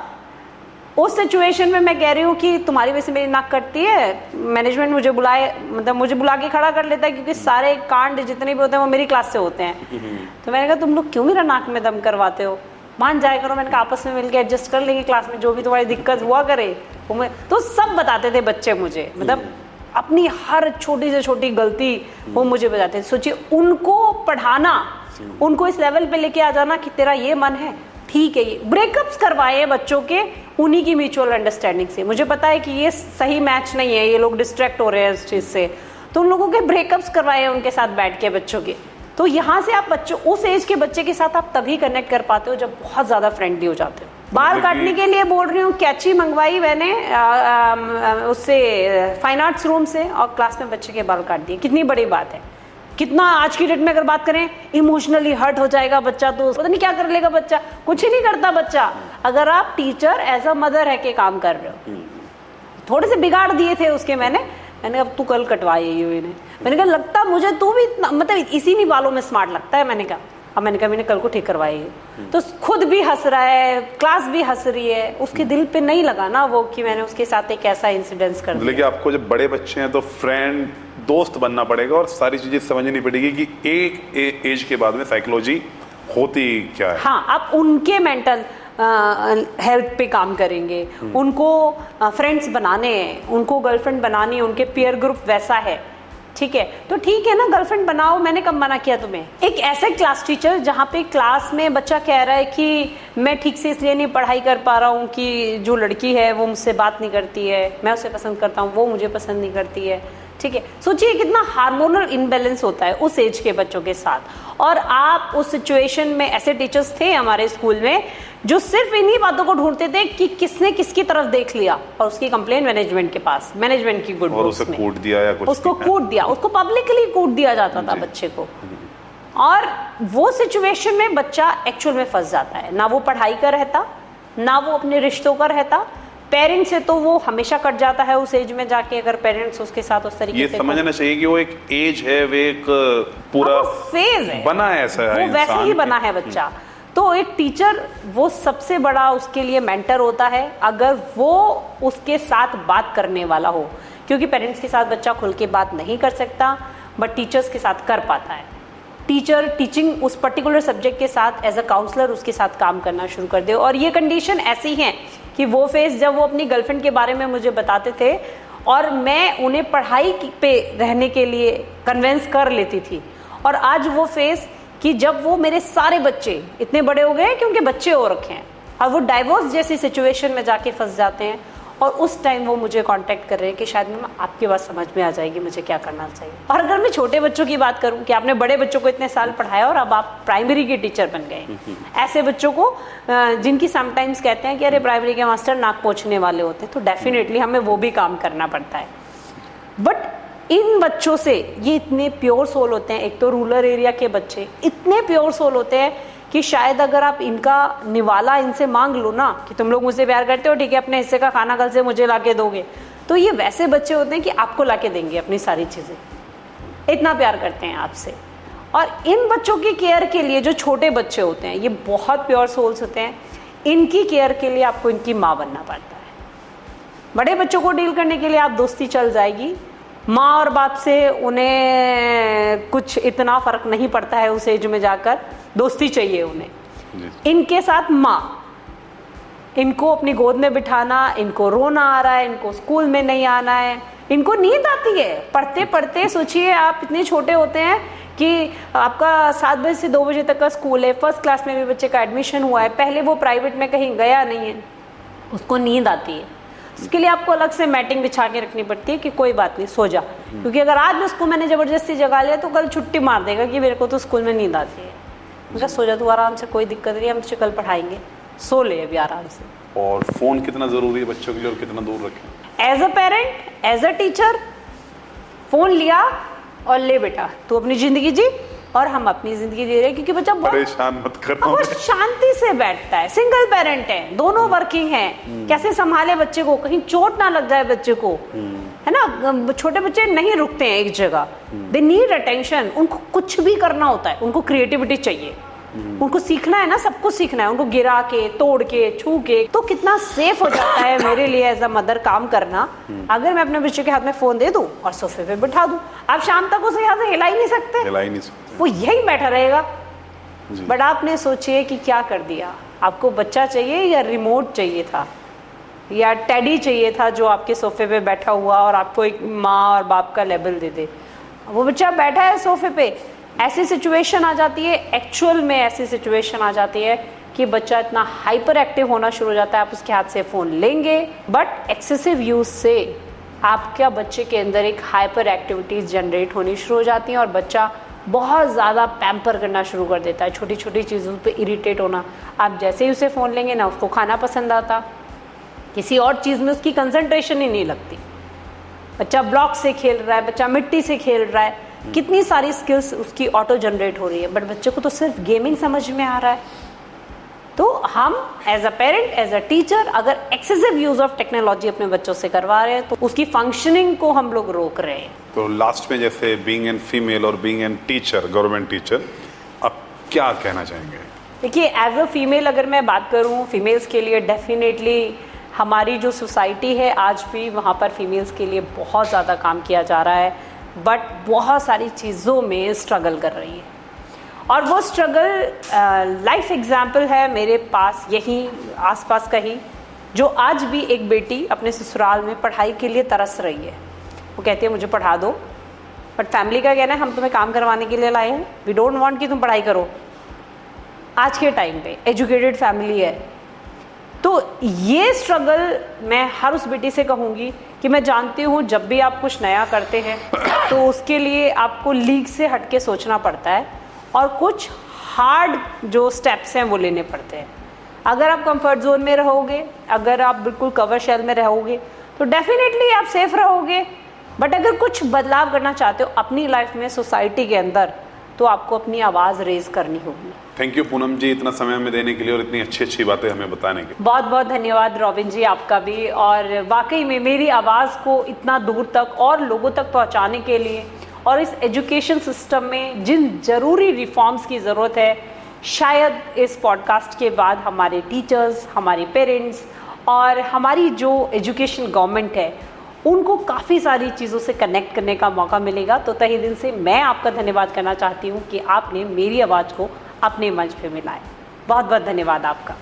उस सिचुएशन में मैं कह रही हूँ कि तुम्हारी वजह से मेरी नाक कटती है, मैनेजमेंट मुझे बुलाए, मतलब मुझे बुला के खड़ा कर लेता है, क्योंकि सारे कांड जितने भी होते हैं वो मेरी क्लास से होते हैं। तो मैंने कहा तुम लोग क्यों मेरा नाक में दम करवाते हो, मान जाया करो। मैंने कहा आपस में मिलकर एडजस्ट कर लेंगे, क्लास में जो भी तुम्हारी दिक्कत हुआ करे वो मैं, तो सब बताते थे बच्चे मुझे, मतलब अपनी हर छोटी से छोटी गलती वो मुझे बताते थे। सोचिए, उनको पढ़ाना, उनको इस लेवल पे लेके आ जाना कि तेरा ये मन है, ठीक है। ये ब्रेकअप्स करवाए बच्चों के उन्हीं की म्यूचुअल अंडरस्टैंडिंग से। मुझे पता है कि ये सही मैच नहीं है, ये लोग डिस्ट्रैक्ट हो रहे हैं इस चीज से, तो उन लोगों के ब्रेकअप्स करवाए उनके साथ बैठ के बच्चों के। तो यहाँ से आप बच्चों, उस एज के बच्चे के साथ आप तभी कनेक्ट कर पाते हो जब बहुत ज्यादा फ्रेंडली हो जाते हो। बाल काटने के लिए बोल रही हूँ, कैची मंगवाई मैंने उससे फाइन आर्ट्स रूम से, और क्लास में बच्चे के बाल काट दिए। कितनी बड़ी बात है, कितना आज की डेट में अगर बात करें इमोशनली हर्ट हो जाएगा बच्चा, तो पता नहीं क्या कर लेगा बच्चा, कुछ ही नहीं करता बच्चा। अगर आप टीचर एज अ मदर है के काम कर रहे हो, थोड़े से बिगाड़ दिए थे उसके मैंने अब तू कल कटवाए इन्हें। मैंने कहा लगता मुझे तू भी मतलब इसी नहीं बालों में स्मार्ट लगता है। मैंने कहा मैंने कल को ठीक करवाई है। तो खुद भी हंस रहा है, क्लास भी हंस रही है, उसके दिल पे नहीं लगा ना वो कि मैंने उसके साथ एक ऐसा इंसिडेंस कर दिया। लेकिन आपको जब बड़े बच्चे हैं तो फ्रेंड, दोस्त बनना पड़ेगा और सारी चीजें समझनी पड़ेगी कि एक एज के बाद में साइकोलॉजी होती क्या है। हाँ, आप उनके मेंटल हेल्थ पे काम करेंगे, उनको फ्रेंड्स बनाने हैं, उनको गर्लफ्रेंड बनानी है, उनके पीयर ग्रुप वैसा है, ठीक है। तो ठीक है ना, गर्लफ्रेंड बनाओ, मैंने कब मना किया तुम्हें। एक ऐसे क्लास टीचर जहाँ पे क्लास में बच्चा कह रहा है कि मैं ठीक से इसलिए नहीं पढ़ाई कर पा रहा हूँ कि जो लड़की है वो मुझसे बात नहीं करती है, मैं उसे पसंद करता हूँ, वो मुझे पसंद नहीं करती है, ठीक है। सोचिए कितना हार्मोनल इनबैलेंस होता है उस एज के बच्चों के साथ। और आप उस सिचुएशन में, ऐसे टीचर्स थे हमारे स्कूल में जो सिर्फ इन्हीं बातों को ढूंढते थे कि किसने किसकी तरफ देख लिया, और उसकी कंप्लेंट मैनेजमेंट के पास, मैनेजमेंट की गुड बुक्स में कूट दिया या कुछ, उसको कूट दिया, उसको पब्लिकली कूट दिया जाता था बच्चे को। और वो सिचुएशन में बच्चा एक्चुअल में फंस जाता है, ना वो पढ़ाई का रहता, ना वो अपने रिश्तों का रहता। पेरेंट्स से तो वो हमेशा कट जाता है उस एज में जाके, अगर पेरेंट्स उसके साथ उस तरीके से। ये समझना चाहिए कि वो एक एज है, वो एक पूरा फेज है, बना है, ऐसा वो वैसे ही बना है बच्चा। तो एक टीचर वो सबसे बड़ा उसके लिए मेंटर होता है, अगर वो उसके साथ बात करने वाला हो, क्योंकि पेरेंट्स के साथ बच्चा खुल के बात नहीं कर सकता, बट टीचर्स के साथ कर पाता है। टीचर टीचिंग उस पर्टिकुलर सब्जेक्ट के साथ एज अ काउंसलर उसके साथ काम करना शुरू कर दे। और ये कंडीशन ऐसी है कि वो फेज जब वो अपनी गर्लफ्रेंड के बारे में मुझे बताते थे और मैं उन्हें पढ़ाई पे रहने के लिए कन्वेंस कर लेती थी, और आज वो फेज कि जब वो मेरे सारे बच्चे इतने बड़े हो गए क्योंकि बच्चे हो रखे हैं, और वो डाइवोर्स जैसी सिचुएशन में जाके फंस जाते हैं, और उस टाइम वो मुझे कांटेक्ट कर रहे हैं कि शायद मैम आपकी बात समझ में आ जाएगी मुझे क्या करना चाहिए। और अगर मैं छोटे बच्चों की बात करूं कि आपने बड़े बच्चों को इतने साल पढ़ाया और अब आप प्राइमरी के टीचर बन गए, ऐसे बच्चों को जिनकी समटाइम्स कहते हैं कि अरे प्राइमरी के मास्टर नाक पोंछने वाले होते हैं, तो डेफिनेटली हमें वो भी काम करना पड़ता है। बट इन बच्चों से, ये इतने प्योर सोल होते हैं, एक तो रूरल एरिया के बच्चे इतने प्योर सोल होते हैं कि शायद अगर आप इनका निवाला इनसे मांग लो ना कि तुम लोग मुझसे प्यार करते हो, ठीक है, अपने हिस्से का खाना कल से मुझे लाके दोगे, तो ये वैसे बच्चे होते हैं कि आपको लाके देंगे अपनी सारी चीजें, इतना प्यार करते हैं आपसे। और इन बच्चों की केयर के लिए, जो छोटे बच्चे होते हैं, ये बहुत प्योर सोल्स होते हैं, इनकी केयर के लिए आपको इनकी माँ बनना पड़ता है। बड़े बच्चों को डील करने के लिए आप दोस्ती चल जाएगी, माँ और बाप से उन्हें कुछ इतना फर्क नहीं पड़ता है उस एज में जाकर, दोस्ती चाहिए उन्हें। इनके साथ माँ, इनको अपनी गोद में बिठाना, इनको रोना आ रहा है, इनको स्कूल में नहीं आना है, इनको नींद आती है पढ़ते पढ़ते। सोचिए आप इतने छोटे होते हैं कि आपका 7 बजे से 2 बजे तक का स्कूल है, फर्स्ट क्लास में भी बच्चे का एडमिशन हुआ है, पहले वो प्राइवेट में कहीं गया नहीं है, उसको नींद आती है। उसके लिए आपको अलग से मैटिंग बिछा के रखनी पड़ती है कि कोई बात नहीं, सो जा, क्योंकि अगर आज उसको मैंने जबरदस्ती जगा लिया तो कल छुट्टी मार देगा कि मेरे को तो स्कूल में नींद आती है। मुझे सो जा तू आराम से, कोई दिक्कत नहीं, हम तुझे कल पढ़ाएंगे, सो ले अभी आराम से। और फोन कितना जरूरी है बच्चों के लिए और कितना दूर रखें? As a parent, as a teacher, phone लिया और ले बेटा तू अपनी जिंदगी जी, और हम अपनी जिंदगी जी रहे हैं, क्योंकि बच्चा परेशान मत करो। वो शांति से बैठता है, सिंगल पेरेंट है, दोनों वर्किंग हैं, कैसे संभाले बच्चे को, कहीं चोट ना लग जाए बच्चे को, है ना। छोटे बच्चे नहीं रुकते हैं एक जगह, दे नीड अटेंशन, उनको कुछ भी करना होता है, उनको क्रिएटिविटी चाहिए, उनको सीखना है ना, सब कुछ सीखना है, उनको गिरा के, तोड़ के, छू के। तो कितना सेफ हो जाता है मेरे लिए एज अ मदर काम करना, अगर मैं अपने बच्चे के हाथ में फोन दे दूं और सोफे पे बिठा दूं, आप शाम तक उसे यहाँ से हिला ही नहीं सकते, वो यही बैठा रहेगा। बट आपने सोचिए कि क्या कर दिया, आपको बच्चा चाहिए या रिमोट चाहिए था, या टेडी चाहिए था जो आपके सोफे पे बैठा हुआ और आपको एक माँ और बाप का लेबल दे दे। वो बच्चा बैठा है सोफे पे, ऐसी सिचुएशन आ जाती है, एक्चुअल में ऐसी सिचुएशन आ जाती है कि बच्चा इतना हाइपर एक्टिव होना शुरू हो जाता है, आप उसके हाथ से फ़ोन लेंगे, बट एक्सेसिव यूज़ से आपके बच्चे के अंदर एक हाइपर एक्टिविटीज़ जनरेट होनी शुरू हो जाती हैं और बच्चा बहुत ज़्यादा पैम्पर करना शुरू कर देता है, छोटी छोटी चीज़ों पे इरिटेट होना। आप जैसे ही उसे फ़ोन लेंगे ना, उसको खाना पसंद आता, किसी और चीज़ में उसकी कंसंट्रेशन ही नहीं लगती। बच्चा ब्लॉक से खेल रहा है, बच्चा मिट्टी से खेल रहा है, कितनी सारी स्किल्स उसकी ऑटो जनरेट हो रही है, बट बच्चे को तो सिर्फ गेमिंग समझ में आ रहा है। तो हम as a parent, as a teacher, अगर एक्सेसिव यूज ऑफ टेक्नोलॉजी अपने बच्चों से करवा रहे हैं तो उसकी फंक्शनिंग को हम लोग रोक रहे हैं। तो लास्ट में जैसे बीइंग एन फीमेल और being an teacher, government teacher, आप क्या कहना चाहेंगे? देखिए, एज अ फीमेल अगर मैं बात करूं, फीमेल्स के लिए डेफिनेटली हमारी जो सोसाइटी है आज भी वहाँ पर फीमेल्स के लिए बहुत ज़्यादा काम किया जा रहा है, बट बहुत सारी चीज़ों में स्ट्रगल कर रही है। और वो स्ट्रगल लाइफ एग्जाम्पल है मेरे पास यहीं आसपास का ही, जो आज भी एक बेटी अपने ससुराल में पढ़ाई के लिए तरस रही है। वो कहती है मुझे पढ़ा दो, बट फैमिली का कहना है हम तुम्हें काम करवाने के लिए लाए हैं, वी डोंट वांट कि तुम पढ़ाई करो। आज के टाइम पे एजुकेटेड फैमिली है, तो ये स्ट्रगल मैं हर उस बेटी से कहूँगी कि मैं जानती हूँ जब भी आप कुछ नया करते हैं तो उसके लिए आपको लीग से हटके सोचना पड़ता है और कुछ हार्ड जो स्टेप्स हैं वो लेने पड़ते हैं। अगर आप कंफर्ट जोन में रहोगे, अगर आप बिल्कुल कवर शेल में रहोगे तो डेफिनेटली आप सेफ रहोगे, बट अगर कुछ बदलाव करना चाहते हो अपनी लाइफ में, सोसाइटी के अंदर, तो आपको अपनी आवाज़ रेज करनी होगी। थैंक यू पूनम जी, इतना समय हमें देने के लिए और इतनी अच्छी अच्छी बातें हमें बताने के लिए। बहुत बहुत धन्यवाद रॉबिन जी, आपका भी। और वाकई में मेरी आवाज़ को इतना दूर तक और लोगों तक पहुंचाने के लिए और इस एजुकेशन सिस्टम में जिन ज़रूरी रिफॉर्म्स की ज़रूरत है, शायद इस पॉडकास्ट के बाद हमारे टीचर्स, हमारे पेरेंट्स और हमारी जो एजुकेशन गवर्नमेंट है उनको काफ़ी सारी चीज़ों से कनेक्ट करने का मौका मिलेगा। तो तहे दिल से मैं आपका धन्यवाद करना चाहती हूँ कि आपने मेरी आवाज़ को अपने मंच पे मिलाया। बहुत बहुत धन्यवाद आपका।